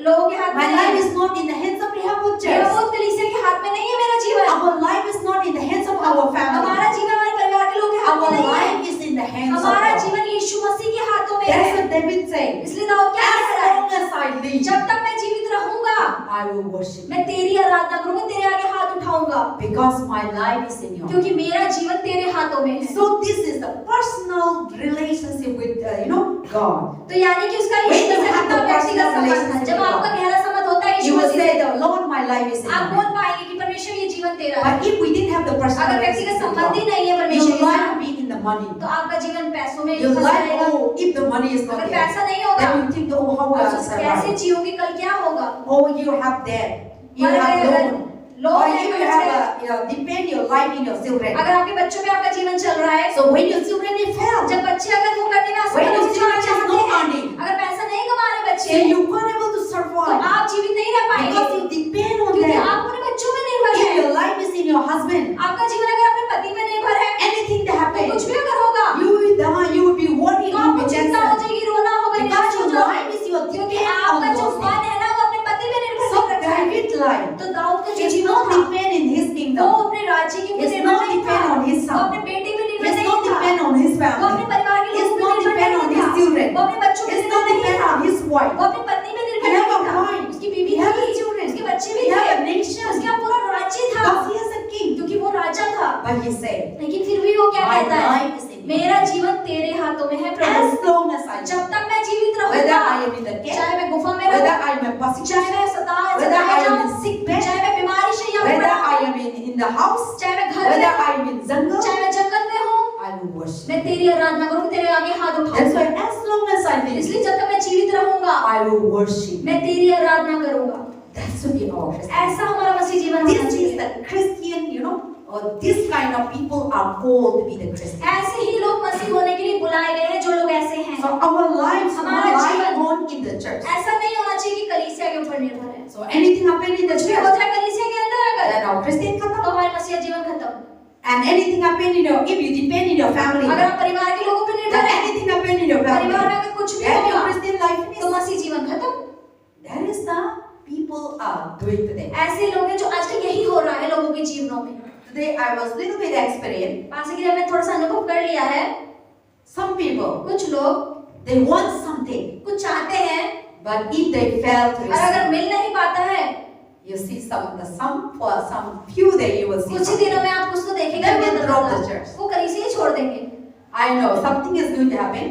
लोगों के हाथ में My नहीं life है। is not in the hands of Rehoboth मेरा church. बहुत कलीसिया के हाथ में नहीं है मेरा जीवन। Our life is not in the hands of our family. हमारा जीवन हमारे परिवार के लोगों के हाथ Our में नहीं है। life is in the hands of हमारा God. जीवन यीशु मसीह के हाथों में That's है। what David said. इसलिए दाऊद क्या As कह रहा है, long as I live, जब तक मैं जीवित रहूंगा I will worship you. मैं तेरी आराधना करूंगा, तेरे आगे हाथ उठाऊंगा, Because my life is in your hands. क्योंकि मेरा जीवन तेरे हाथों में है। So this is the personal relationship with God. तो यानी कि उसका When यीशु you से have कितना the व्यक्तिगत personal संबंध है। relationship जब with आपका God, गहरा संबंध होता है You Yeshu will Masih say, से, "The Lord, my life is in आप your बोल hands." पाएंगे कि परमेश्वर ये जीवन तेरा है। But if we didn't have the personal अगर व्यक्तिगत relationship with संबंध ही God, नहीं है your परमेश्वर के life साथ, will be in the money. तो आपका जीवन पैसों में Your फंसा life, रहेगा। oh, if the money is not अगर there, पैसा नहीं होगा, then you think, oh, how will I आप कैसे survive? जियोगे, कल क्या होगा? Oh, you have debt, you अगर have loan, लोन or है, if you कर्ज have है, depend your life in your children. अगर आपके बच्चों पे आपका जीवन चल रहा है, So when your children they fail, जब बच्चे अगर वो करने में when असफल your हो children जाना is no चाहते हैं, money, अगर पैसा नहीं कमा रहे बच्चे, then you can't able to तो survive आप जीवित नहीं रह पाएंगे, because you depend on क्योंकि them. आप अपने बच्चों में निर्भर If हैं। your life is in your husband, आपका जीवन अगर अपने पति पे निर्भर है, anything that तो happens, कुछ भी अगर होगा, you will die, you will be worried, तो you will आपको be चिंता हो tension. जाएगी, रोना होगा, Because निराश हो your जाओगे, life is your क्योंकि depend on आपका जो those मन things. है ना, वो अपने पति पे निर्भर So करता है। David's life तो दाऊद का जो is जीवन not था, depend in his वो kingdom. अपने राज्य के ऊपर It's निर्भर not नहीं था, depend on his वो son. अपने बेटे पे निर्भर It's नहीं not था, depend on his वो अपने family. परिवार के It's लोगों पे not निर्भर depend on नहीं his था, children. वो अपने बच्चों पे It's निर्भर not नहीं depend था, on his wife. वो अपनी पत्नी पे निर्भर He have नहीं a था, wife. उसकी बीवी He have थी, a children. उसके बच्चे भी He have थे, a nation. उसका पूरा राज्य था, Because he is a king. क्योंकि वो राजा था। But he said, लेकिन फिर भी वो क्या my कहता है, life is in your मेरा जीवन तेरे हाथों में है प्रभु, as long as I जब live, तक मैं जीवित whether रहूंगा, I am in the cave, चाहे मैं गुफा में whether रहूं, I am in चाहे persecution, मैं सताया whether I am जाऊं, in sick bed, चाहे मैं बीमारी शैया में whether पड़ा I हूं, am in the house, चाहे मैं घर whether में हूं, I am in jungle, चाहे मैं जंगल में हूं, I will worship. मैं तेरी आराधना करूंगी, तेरे आगे हाथ That's उठाऊंगा। why as long as I live, इसलिए जब तक मैं जीवित रहूंगा, I will worship. मैं तेरी आराधना करूंगा। That should be our Christian. ऐसा हमारा मसीह जीवन होना This is चाहिए। the Christian, or this kind of people are called to be the Christian. ऐसे ही लोग मसीह होने के लिए बुलाए गए हैं, जो लोग ऐसे हैं। So our lives हमारा rely जीवन on in the church. ऐसा नहीं होना चाहिए कि कलीसिया के ऊपर निर्भर है। So anything happen in the कुछ भी हो church, जाए कलीसिया के अंदर अगर, then our Christian तो khatam. हमारा मसीह जीवन खत्म। And anything happen in your, if you depend in your family, अगर आप परिवार के लोगों पर निर्भर then हैं, anything happen in your परिवार family, में अगर कुछ भी then your होगा, Christian life तो is. मसीह जीवन खत्म। That is the people are doing today. ऐसे लोग हैं जो आजकल यही हो रहा है लोगों के जीवनों में। Today I was little bit experienced. पास के लिए मैं थोड़ा सा अनुभव कर लिया है। Some people, कुछ लोग they want something, कुछ चाहते हैं, but if they fail to और अगर receive, मिल नहीं पाता है, you see for some few days you will see. कुछ ही दिनों में आप कुछ तो देखेंगे, They will अंदर drop बदला। the church. वो कलीसिया ही छोड़ देंगे। I know something is going to happen,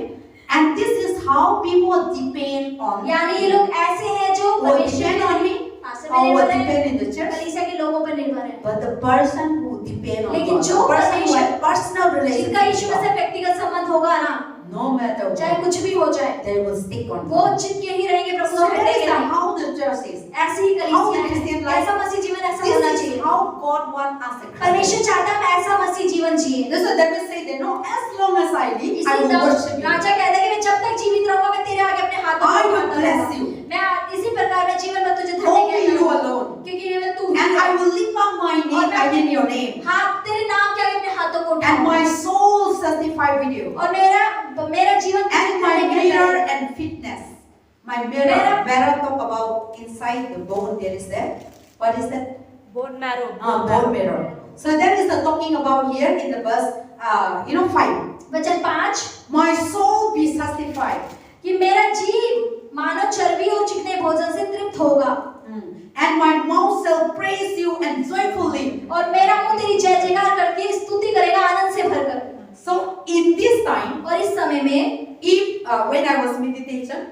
and this is how people depend on. यानी ये लोग ऐसे हैं जो वो परमेश्वर depend on me, pastor or पे वो निर्भर depend है, in the church. कलीसिया के लोगों पर निर्भर है। But the person who depend on लेकिन God, जो the person who परमेश्वर- has personal जिनका relationship यीशु with से God, व्यक्तिगत संबंध होगा ना, no matter चाहे what, कुछ भी हो जाए, they will stick on वो God. चिपके ही रहेंगे, प्रभु So से that is हटेंगे नहीं। how the church is. ऐसी ही How कलीसिया the Christian है, life- ऐसा मसीह जीवन ऐसा होना This चाहिए। is how God wants us to परमेश्वर Christian. चाहता है हम ऐसा मसीह जीवन जिए। So they will say that no, as long as I live, I इसलिए will worship you. राजा कहता है कि मैं जब तक जीवित रहूंगा मैं तेरे आगे अपने हाथों I को will उठाता bless रहूंगा। you. मैं इसी प्रकार में जीवन में तुझे Only धन्य you कहता हूँ, alone. क्योंकि ये तू ही And है। I will lift up my और name मैं again in your name. हाथ तेरे नाम के आगे अपने हाथों को And my उठाऊंगा। soul sanctify with you. और मेरा जीवन तुझे And my धन्य कहता mirror है। and fitness. My mirror talk about inside the bone. There is that. What is that? Bone marrow. Bone mirror. So that is the talking about here in the verse, 5. वचन 5 My soul be satisfied. कि मेरा जीव मानो चर्बी और चिकने भोजन से तृप्त होगा, And my mouth shall praise you and joyfully. और मेरा मुंह तेरी जय जयकार करके स्तुति करेगा आनंद से भरकर। So in this time, और इस समय में if when I was meditation,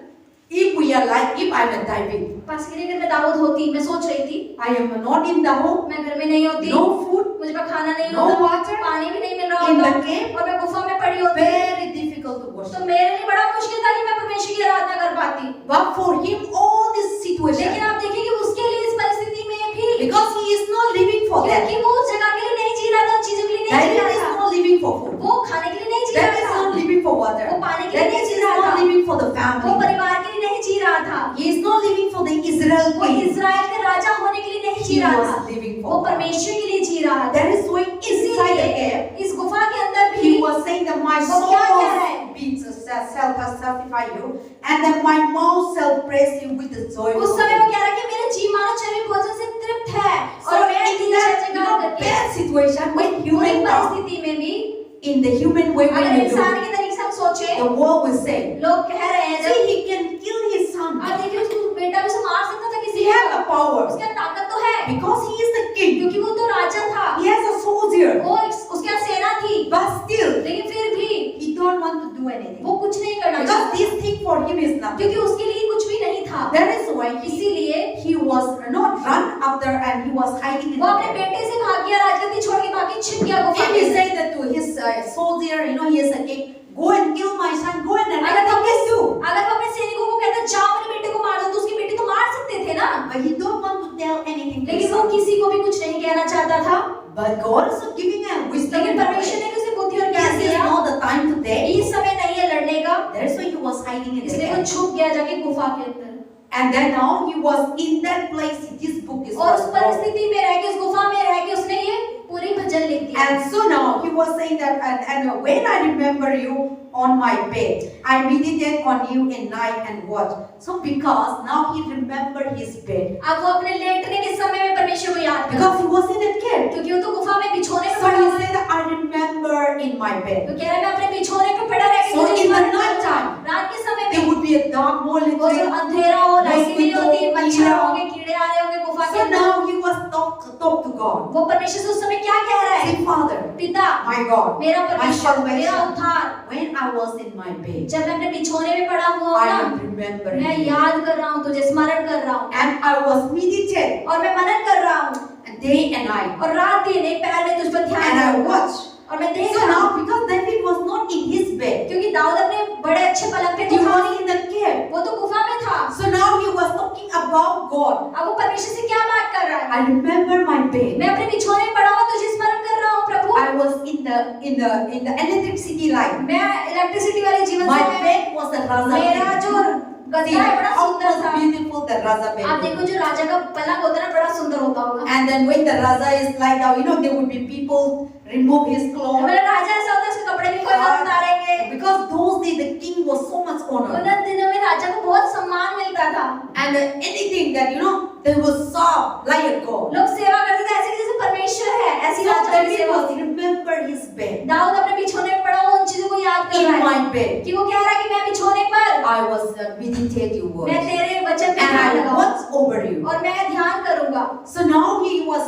if we are like, if I am David, pastor अगर मैं दाऊद होती, मैं सोच रही थी, I am not in the home, मैं घर में नहीं होती, no food, मुझे पास खाना नहीं no होता, water, पानी भी नहीं मिल रहा in होता, the cave, और मैं गुफा में पड़ी होती, very difficult to तो worship. मेरे लिए बड़ा मुश्किल था कि मैं परमेश्वर की आराधना कर पाती। But for him, all this situation, लेकिन आप देखिए कि उसके लिए इस परिस्थिति में भी, because he is not living for that. क्योंकि वो उस जगह के लिए नहीं जी रहा था, उन चीजों के लिए नहीं जी David is रहा था, not living for food. वो खाने के लिए नहीं जी David रहा is था, not living for water. वो पानी के लिए David नहीं is जी रहा not था, living for the वो family. परिवार के लिए नहीं जी रहा था, He is not living for the Israel वो king. इज़राइल के राजा होने के लिए नहीं जी He रहा was था, living वो for God. परमेश्वर के लिए जी रहा था। That is why inside the इसीलिए cave, इस गुफा के अंदर भी he was saying that my वो क्या soul कह रहा है? shall satisfy you, and that my mouth shall praise you with the joy. उस समय वो कह रहा है कि मेरा जी मानो चर्बी भोजन से तृप्त है, So और मैं in तेरी that जय जयकार करके bad situation, when बुरी human talk, परिस्थिति में भी, in the human way, अगर when you इंसान do, के तरीके से हम सोचे, the world will say, लोग कह रहे हैं see, जब he can kill his son. आप देखिए उसको बेटा भी उसे मार सकता था किसी He को, has a power उसके ताकत तो है, because he is the king. क्योंकि वो तो राजा था, He has a soldier, उसके यहाँ सेना थी, but still लेकिन फिर भी he don't want to do anything वो कुछ नहीं करना because चाहता, this thing for him is nothing. क्योंकि उसके लिए कुछ भी नहीं था। That is why इसीलिए he was not run after and he was hiding in वो the अपने cave. बेटे से भाग गया, राजगद्दी छोड़ के भाग के छिप गया गुफा If he में। say that to his soldier, he is a king, go and kill my son, go and अगर attack वो his do. अगर वो अपने सैनिकों को कहता जाओ मेरे बेटे को मार दो, तो उसकी बेटी तो मार सकते थे ना, But he don't want to tell anything to his लेकिन वो son. किसी को भी कुछ नहीं कहना चाहता था। But God is giving a wisdom. लेकिन and परमेश्वर knowledge. ने भी उसे बुद्धि और ज्ञान This is दिया, not the time today. इस समय नहीं है लड़ने का, That is why he was hiding in the इसलिए वो cave. छुप गया जाके गुफा के अंदर, And then now he was in that place. This book is और उस was wrote. परिस्थिति में रह के, उस गुफा में रह के उसने ये पूरी भजन लिख दिया। And so now he was saying that, and when I remember you on my bed, I meditate on you in night and watch. So because now he remembered his bed, अब वो अपने लेटने के समय में परमेश्वर को याद करता, because he was in that cave. क्योंकि वो तो गुफा में बिछोने पे So पड़ा he हुआ है, said, I remember in my bed. तो कह रहा है मैं अपने बिछोने पे पड़ा रह के So तुझे in the स्मरण night करूंगा। time, रात के समय There में would be a dark wall वो जो between. अंधेरा हो, लाइटें नहीं mosquito, होती, मच्छर कीड़ा। होंगे, कीड़े आ रहे होंगे गुफा के So अंदर। now he was talk to God. वो परमेश्वर से उस समय क्या कह रहा है? Say, Father, पिता, my God, मेरा my परमेश्वर, मेरा salvation. उद्धार, When I was in my bed, जब मैं अपने बिछोने में पड़ा हुआ I हूँ am ना, remembering. मैं याद कर रहा हूँ तुझे, स्मरण कर रहा हूँ, And I was meditating और मैं मनन कर रहा हूँ, day and night. और रात दिन एक पैर में तुझ पर ध्यान And I करूंगा, watched. और मैं देख So रहा हूँ, now, because David was not in his bed, क्योंकि दाऊद अपने बड़े अच्छे पलंग पे he तो था was नहीं, in the cave. वो तो गुफा में था। So now he was talking about God. अब वो परमेश्वर से क्या बात कर रहा है? I remember my bed. मैं अपने बिछोने में पड़ा हुआ तुझे स्मरण कर रहा हूँ प्रभु, I was in the electricity line. मैं इलेक्ट्रिसिटी वाले जीवन My से bed was a Raza मेरा bed. जो गद्दा है बड़ा How सुंदर was था। beautiful the Raza bed. आप देखो जो राजा का पलंग होता है ना, बड़ा सुंदर होता होगा। And then when the Raza is like that, there would be people remove his clothes. मेरा राजा ऐसा होता है उसके कपड़े भी कोई ना उतारेंगे। Because those days the king was so much honored. उन दिनों में राजा को बहुत सम्मान मिलता था। And anything that, they would serve like a god. लोग सेवा करते थे ऐसे कि जैसे परमेश्वर है, ऐसी So राजा की David सेवा was होती। remember his bed. दाऊद अपने बिछोने में पड़ा हुआ उन चीजों को याद कर in रहा my है bed. कि वो कह रहा है कि मैं बिछोने पर I was meditating मैं words. तेरे वचन पे And ध्यान I लगाऊंगा watch over you. और मैं ध्यान करूंगा। So now he was,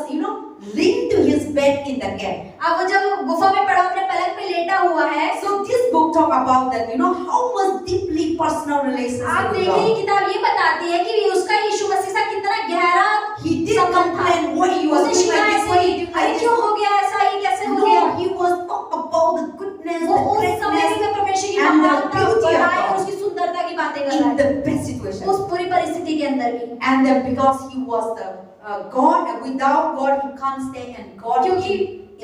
linked to his bed in the cave. अब वो जब गुफा में पड़ा अपने पलंग पे लेटा हुआ है, So this book talk about that, how much deeply personal relationship आप with देखिए ये God. किताब ये बताती है कि उसका यीशु मसीह से कितना गहरा He did संबंध था। complain why you are उसने doing like शिकायत this, why you की, doing अरे like क्यों this. हो गया ऐसा, ये कैसे हो गया? No, he was talk about the goodness, वो the उस समय greatness में परमेश्वर की and the महानता, beauty of बड़ाई और God उसकी सुंदरता की बातें कर रहा in है the best situation. उस पूरी परिस्थिति के अंदर भी। And then because he was the God, without God he can't stay, and God क्योंकि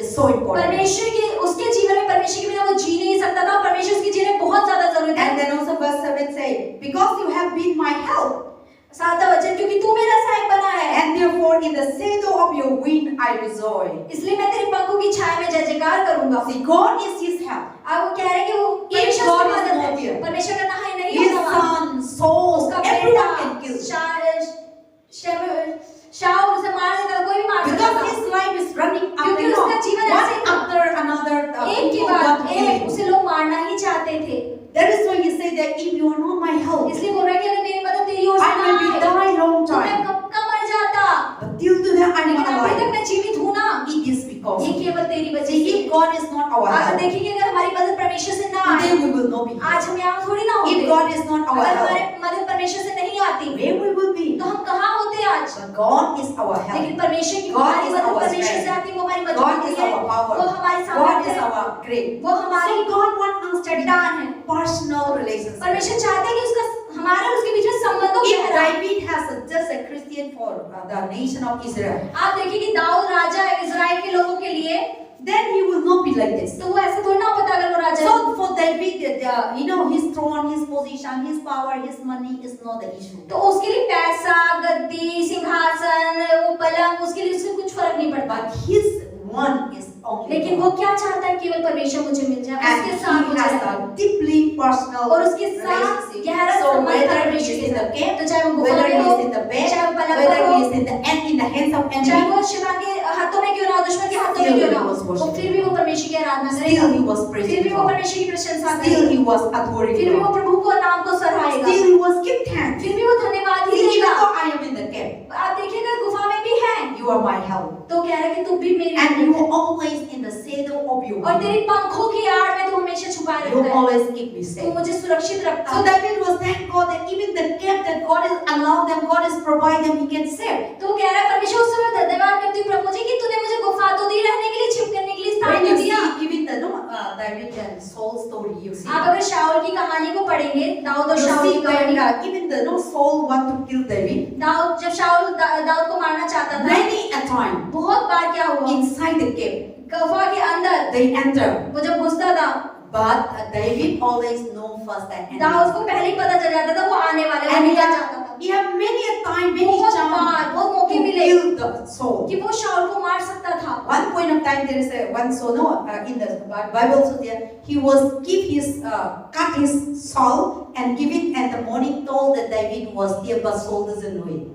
is so important. परमेश्वर के उसके जीवन में परमेश्वर के बिना वो जी नहीं सकता था, परमेश्वर उसके जीवन में बहुत ज्यादा जरूरी था। And then also verse 7 say, because you have been my help, सातवां वचन, क्योंकि तू मेरा सहायक बना है, and therefore in the shadow of your wing I rejoice. इसलिए मैं तेरे पंखों की छाया में जय जयकार करूंगा। See, God is his help. अब वो कह रहे हैं कि वो If परमेश्वर God की is मदद not है, here, परमेश्वर का नहाई नहीं his होगा वहाँ। son, Saul, उसका everyone can बेटा kill. शाऊल उसे मार देगा, कोई भी मार सकता Because था, his life is running up क्योंकि and उसका down. जीवन One ऐसे था। after another, एक के people want बाद to kill एक him. उसे लोग मारना ही चाहते थे। That is why he said that if you are not my help, इसलिए बोल रहा है कि अगर मेरी मदद तेरी ओर से I ना may be आए die long तो मैं time. कब का मर जाता, But till today I am लेकिन अभी तक alive. मैं जीवित हूँ ना, It is because ये of केवल तेरी वजह See, से। if God is not our अगर help, देखेंगे अगर हमारी मदद परमेश्वर से ना today आए, we will not be here. आज हम यहाँ थोड़ी ना If होते। God is not our अगर हमारे help, मदद परमेश्वर से नहीं आती where we will be? तो हम कहाँ होते आज? But God is our help. लेकिन परमेश्वर की God हमारी is मदद our परमेश्वर से strength. आती, वो हमारी God मदद is है, our power. वो हमारी God सामर्थ्य is है, our great. वो हमारी So God wants us to चट्टान है। be personal relationship. परमेश्वर चाहता है कि उसका हमारा और उसके बीच में संबंध हो If गहरा। David has just a Christian for the nation of Israel, आप देखिए कि दाऊद राजा है इजराइल के लोगों के लिए, then he will not be like this. तो वो ऐसा थोड़ी ना होता अगर वो राजा है। So for David, his throne, his position, his power, his money is not the issue. तो उसके लिए पैसा, गद्दी, सिंहासन, वो पलंग, उसके लिए उससे कुछ फर्क नहीं पड़ता। But his one is only लेकिन God. वो क्या चाहता है, केवल परमेश्वर मुझे मिल जाए, And उसके he साथ मुझे has रहना। a deeply personal और उसके साथ relationship. गहरा So संबंध है whether he परमेश्वर is के in the साथ। cave, तो चाहे वो गुफा whether में he हो, is in the bed, चाहे वो पलंग पर whether हो, he is in the hands of चाहे enemy, वो शैतान के हाथों में क्यों ना हो, दुश्मन के हाथों में Still क्यों ना he हो, was वो worshiping फिर भी वो परमेश्वर की आराधना still करेगा, he was फिर praising भी वो God. परमेश्वर की प्रशंसा Still करेगा, he was adoring फिर भी वो God. प्रभु को नाम को सराहेगा, Still he was giving thanks. फिर भी वो धन्यवाद ही See, even देगा। though I am in the cave, आप देखिएगा गुफा में भी है, you are my help. तो कह रहे कि तू भी मेरी And मदद you है। are always in the shadow of your और wing. तेरी पंखों की आड़ में तू हमेशा छुपाए You रखता है, always keep me तू safe. मुझे सुरक्षित रखता So है। David was thank God that even the cave that God has allowed them, God has provided them, he can save. तो वो कह रहा है परमेश्वर उस समय धन्यवाद करती हूँ प्रभु जी कि तूने मुझे गुफा तो दी, रहने के लिए, छिपने के लिए स्थान When तो you दिया। see even the David and Saul story, you see. आप अगर शाऊल की कहानी को पढ़ेंगे, दाऊद और You शाऊल see की कहानी, when even the Saul want to kill David, Dawood जब शाऊल दाऊद को मारना चाहता था, many a time बहुत बार क्या हुआ, inside the cave गुफा के अंदर they enter, वो जब घुसता था, but David always know first that Dawood को पहले ही पता चल जाता था वो आने वाले, वो and निकल जाता था, he have many a time, many बहुत chance बार बहुत मौके to मिले kill the Saul. कि वो शाऊल को मार सकता था। One point of time there is a one Saul in the Bible also there he was cut his Saul and give it and the morning told that David was there but Saul doesn't know it.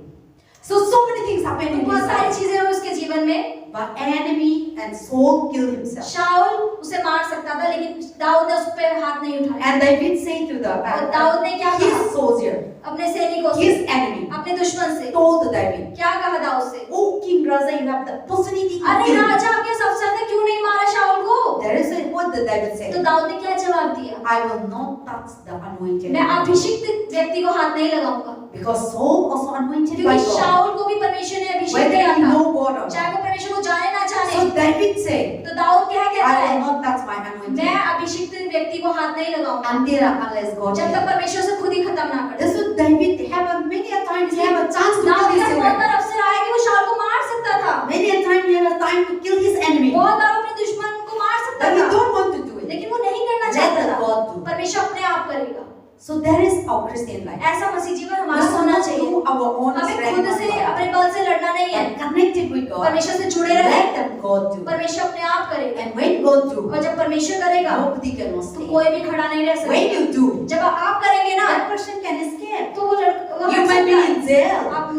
So many things happen in बहुत his सारी life. चीजें हुई उसके जीवन में, But enemy and Saul killed himself. शाऊल उसे मार सकता था लेकिन दाऊद ने उस पे हाथ नहीं उठाया। And David said to the और दाऊद ने क्या कहा? his soldier, अपने सैनिकों से, his enemy, अपने दुश्मन से told David, क्या कहा दाऊद से? "Oh King Raja, you have the opportunity to अरे kill him." राजा आपके अवसर थे, क्यों नहीं मारा शाऊल को? There is what the David said. तो दाऊद ने क्या जवाब दिया? I will not touch the anointed. मैं अभिषिक्त व्यक्ति को हाथ नहीं लगाऊंगा, Because Saul also anointed by क्योंकि God. शाऊल को भी परमेश्वर ने अभिषेक Whether दिया he था, know God or चाहे not. वो परमेश्वर को जाने ना जाने। So David said, तो दाऊद क्या कहता I will है? not touch my anointed मैं अभिषिक्त व्यक्ति को हाथ नहीं लगाऊंगा until unless God जब तक will. परमेश्वर से खुद ही खत्म ना कर दे। That's what David have a many a times he have a chance to kill Dawood his का बहुत children. बार अवसर आया कि वो शाऊल को मार सकता था, Many a time he have a time to kill his enemy. बहुत बार अपने दुश्मन को मार सकता But he था, don't want to do it. लेकिन वो नहीं करना Let चाहता the था। God do. परमेश्वर अपने आप करेगा। So that is our Christian life. ऐसा मसीह जीवन We हमारा should होना not चाहिए। do our own हमें strength खुद or से God. अपने बल से लड़ना नहीं है, But connected with God. परमेश्वर से जुड़े रहे, Let them God do. परमेश्वर अपने आप करेगा। And when God do, और जब परमेश्वर करेगा nobody cannot तो stay. कोई भी खड़ा नहीं रह When सकता। you do, जब आप करेंगे ना that person can escape. तो वो You हट may be सकता है। in jail. आप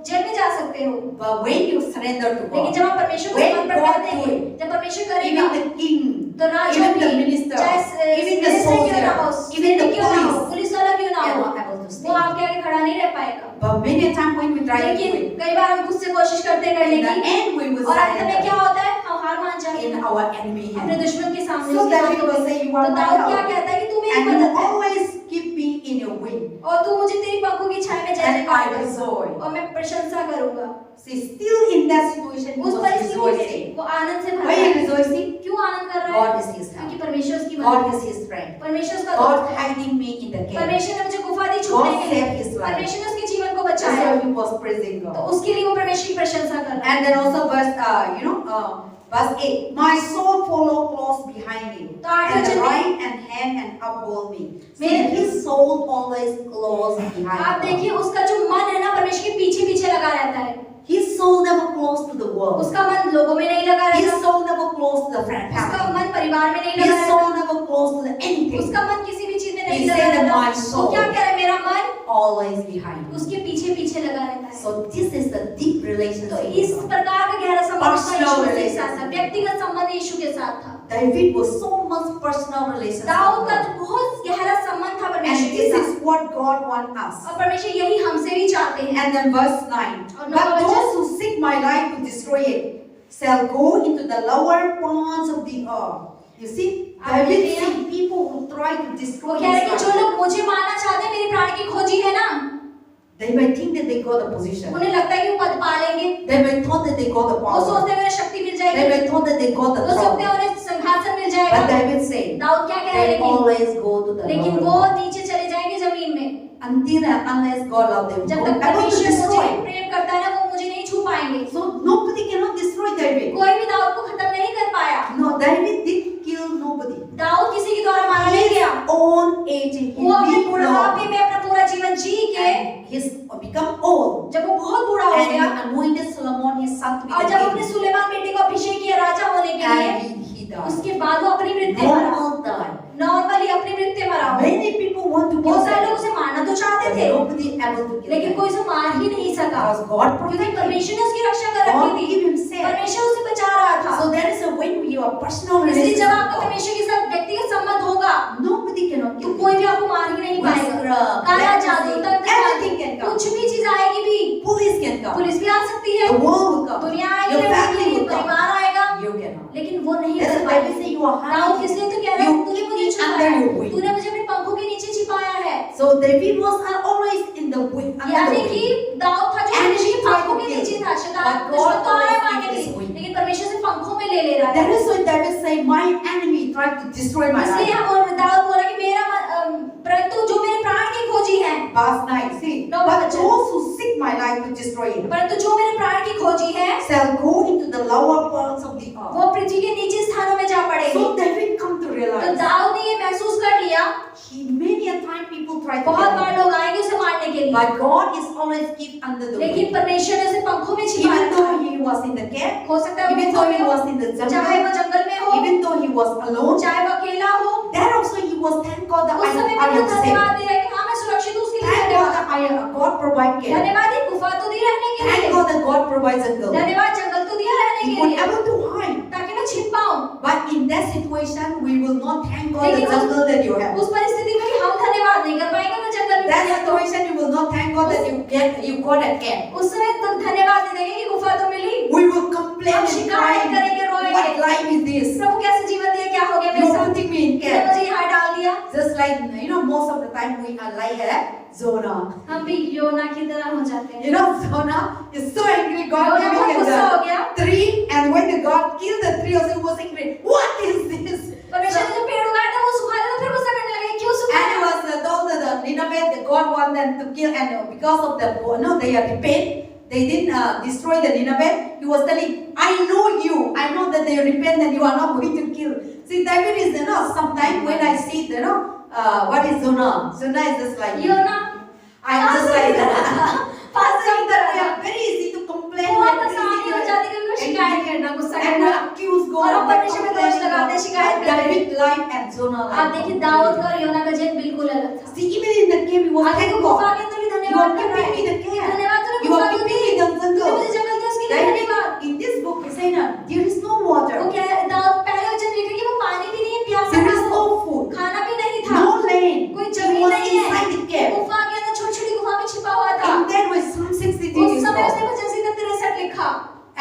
जेल में जा जा सकते हो, But when you surrender to लेकिन God, जब आप परमेश्वर को when समर्पण God कर देंगे, do it, जब परमेश्वर करेगा, even the king, तो राजा even the भी, minister, चाहे even the मिनिस्टर क्यों ना हो, soldier, even the सैनिक क्यों ना हो, police, पुलिस वाला क्यों ना they are हो, not able to वो stay. आपके आगे खड़ा नहीं रह पाएगा। But many a time when we try to do लेकिन it, कई बार हम खुद से कोशिश करते हैं करने in the की, end we will और अंत में क्या surrender होता है, हम हार मान जाते in हैं our enemy अपने hand. दुश्मन के सामने। So उसके that हाथों we will में। say, you तो are my दाऊद क्या help, कहता है कि तू मेरी and you मदद है, always keep me in your wing, और तू मुझे तेरी पंखों की छाया में जैसे and I काट दे, rejoice. और मैं प्रशंसा करूंगा। See, still in that situation, he उस was परिस्थिति में rejoicing. वो आनंद से भरा Why are you है। rejoicing? क्यों आनंद कर रहा God है? is his क्योंकि help. परमेश्वर उसकी God मदद is है। his strength. परमेश्वर उसका God दोस्त है। hiding me in the cave. परमेश्वर ने मुझे गुफा दी God छुपने के लिए। saved his life. परमेश्वर ने उसके जीवन को That's बचाया। why he was praising तो God. उसके लिए वो परमेश्वर की प्रशंसा कर रहा है। And then also verse 8, my soul follow close behind him, तो आठवें and the वचन में- right and hand and uphold me. See, मेरे- his soul always close behind आप God. देखिए उसका जो मन है ना परमेश्वर के पीछे पीछे लगा रहता है। His soul never close to the world. उसका मन लोगों में नहीं लगा His रहता। soul never close to the उसका family. मन परिवार में नहीं लगा His soul रहता। never close to the anything. उसका मन किसी भी चीज में He नहीं लगा said that रहता। my वो soul- क्या कह रहा है, मेरा मन Always behind him. उसके पीछे पीछे लगा रहता है। So this is the deep तो relationship इस with God. प्रकार का गहरा संबंध उसका Personal यीशु के relationship. साथ था, व्यक्तिगत संबंध यीशु के साथ था। David was so much personal relationship Dawood with का God. बहुत गहरा संबंध था And परमेश्वर के this साथ, is what God wants us. और परमेश्वर यही हमसे भी चाहते हैं। And then verse 9. और नौ But वचन- those who seek my life to destroy it shall go into the lower parts of the earth. You see, आप David देखिए, see people who try to वो destroy कह रहे हैं कि his जो life. लोग मुझे मारना चाहते हैं, मेरे प्राण की खोजी है ना, They may think that they got a position. उन्हें लगता है कि वो पद पा लेंगे, They may thought that they got the वो power. सोचते हैं उन्हें शक्ति मिल They जाएगी, may thought that they got the वो सोचते हैं power. उन्हें सिंहासन मिल But जाएगा। David said, दाऊद क्या कह रहे they हैं, always go to the लेकिन lower वो part. नीचे चले जाएंगे जमीन में। Until and unless God love them. जब God तक able to परमेश्वर मुझे destroy. प्रेम करता है ना, वो मुझे नहीं छू पाएंगे। So nobody cannot destroy David. कोई भी दाऊद को खत्म नहीं कर पाया। No, David did kill nobody. Dawood किसी के द्वारा मारा नहीं गया। Own age, he वो अपने lived बुढ़ापे long. में अपना पूरा जीवन जी के, And he's become old. जब वो बहुत बूढ़ा हो And he गया, anointed Solomon his son to be और the जब अपने king. सुलेमान बेटे को अभिषेक किया राजा होने के लिए, And he died. उसके बाद वो अपनी मृत्यु मरा। Normal died. नॉर्मली अपनी मृत्यु मरा। Many people want to kill बहुत सारे लोग him. उसे मारना तो चाहते But थे, nobody able to kill लेकिन him. कोई उसे मार ही नहीं सका, Because God क्योंकि protected him. परमेश्वर ने उसकी रक्षा कर God रखी gave थी। him strength. परमेश्वर उसे बचा रहा था। So that is a when we have personal इसलिए relationship जब with आपका God. परमेश्वर के साथ व्यक्तिगत संबंध होगा, Nobody cannot तो kill कोई him. भी आपको मार ही नहीं पाएगा। Witchcraft, काला जादू, leprosy, तंत्र, everything can come. कुछ भी चीज आएगी भी, Police can come. पुलिस भी आ सकती है, The world will come. दुनिया Your आएगी, family will come. परिवार आएगा, You cannot. लेकिन वो नहीं That's कर why we पाएगी। say you are Dawood hiding. किस लिए तो कह रहा है, You तूने keep मुझे me छुपाया under है, your wing. तूने मुझे अपने पंखों के नीचे छिपाया है। So David was always in the wing, under यानी the कि wing. दाऊद था जो And परमेश्वर he के tried पंखों to के kill नीचे him. था, शैतान But God दुश्मन तो आया always मारने kept के his लिए, wing. लेकिन परमेश्वर से पंखों में ले रहा That था। is why David said, my enemy tried to destroy my इसलिए life. और दाऊद बोला कि मेरा परंतु जो मेरे प्राण की खोजी है, Verse 9, see. No, But but- those who seek my life to destroy it परंतु जो मेरे प्राण की खोजी है, shall go into the lower parts of the earth. वो पृथ्वी के नीचे स्थानों में जा पड़ेगी। So David come to तो realize, दाऊद ने ये महसूस कर लिया, many a time people try to बहुत kill बार him. लोग आएंगे उसे मारने के लिए, But God is always keep under the लेकिन wing. परमेश्वर ने उसे पंखों में छिपाया Even था। though he was in the cave, हो सकता है वो even गुफा though में he हो, was in the चाहे jungle, वो जंगल में हो, even though he was alone, चाहे वो अकेला हो, there also he was thank God that उस समय I भी am वो safe. धन्यवाद दे रहा है कि हाँ मैं सुरक्षित हूँ, उसके लिए Thank God धन्यवाद। that God provide care. धन्यवाद ये गुफा तो दी रहने के Thank लिए, God that God provides a girl. धन्यवाद जंगल तो दिया रहने He के was लिए, able to hide. ताकि मैं छिप पाऊँ। But in that situation, we will not thank God the लेकिन jungle that you have. उस परिस्थिति में भी हम धन्यवाद नहीं कर पाएंगे, मैं जंगल में That गया तो। situation, you will not thank God that you got a care. उस समय तो धन्यवाद नहीं देंगे कि गुफा तो मिली, We will complain हम and शिकायत cry. करेंगे, रोएंगे। What life is this? प्रभु कैसे जीवन दिया, क्या हो गया मेरे You साथ, putting me in तूने care. मुझे यहाँ डाल दिया। Just like most of the time we are like Jonah. हम भी योना की तरह हो जाते हैं। Jonah is so angry. God योना बहुत giving him गुस्सा हो the गया, tree, and when the God killed the tree, also he was angry. What is this? परमेश्वर ने जो पेड़ उगाया था वो सुखा दिया, तो फिर गुस्सा करने लगे, क्यों And सुखाया? it was told that the Nineveh, that God wanted them to kill, and because of the they are repent, they didn't destroy the Nineveh. He was telling, I know you. I know that they repent and you are not going to kill. See, David is sometimes when I see what is Jonah? Jonah is just like योना I'm just like that. Pass So नहीं that कर we रहा। are very easy to complain. बहुत very आसानी easy हो to- जाती है कभी शिकायत करना, गुस्सा and करना। accuse God और of हम परमेश्वर में दोष लगाते हैं, शिकायत But करते हैं। David life and Jonah आप life. देखिए दाऊद का और योना का जीवन बिल्कुल अलग था। See, even in the cave, he was आगे thank को गुफा God. के अंदर भी You धन्यवाद are कर रहा keeping me है, the care. धन्यवाद तूने You गुफा are क्यों keeping दी, me the जो मुझे जंगल दिया उसके लिए धन्यवाद। In this book, he said, there is no water, वो क्या है, दाऊद पहले वचन लिखा कि वो पानी भी नहीं है, प्यासा there था is वो, no food, खाना भी नहीं था, no land. कोई He जमीन was नहीं है, inside the cave. गुफा के अंदर छोटी-छोटी गुफा में छिपा हुआ था। In that way, Psalm 63 उस is समय उसने called. वचन संहिता 63 लिखा।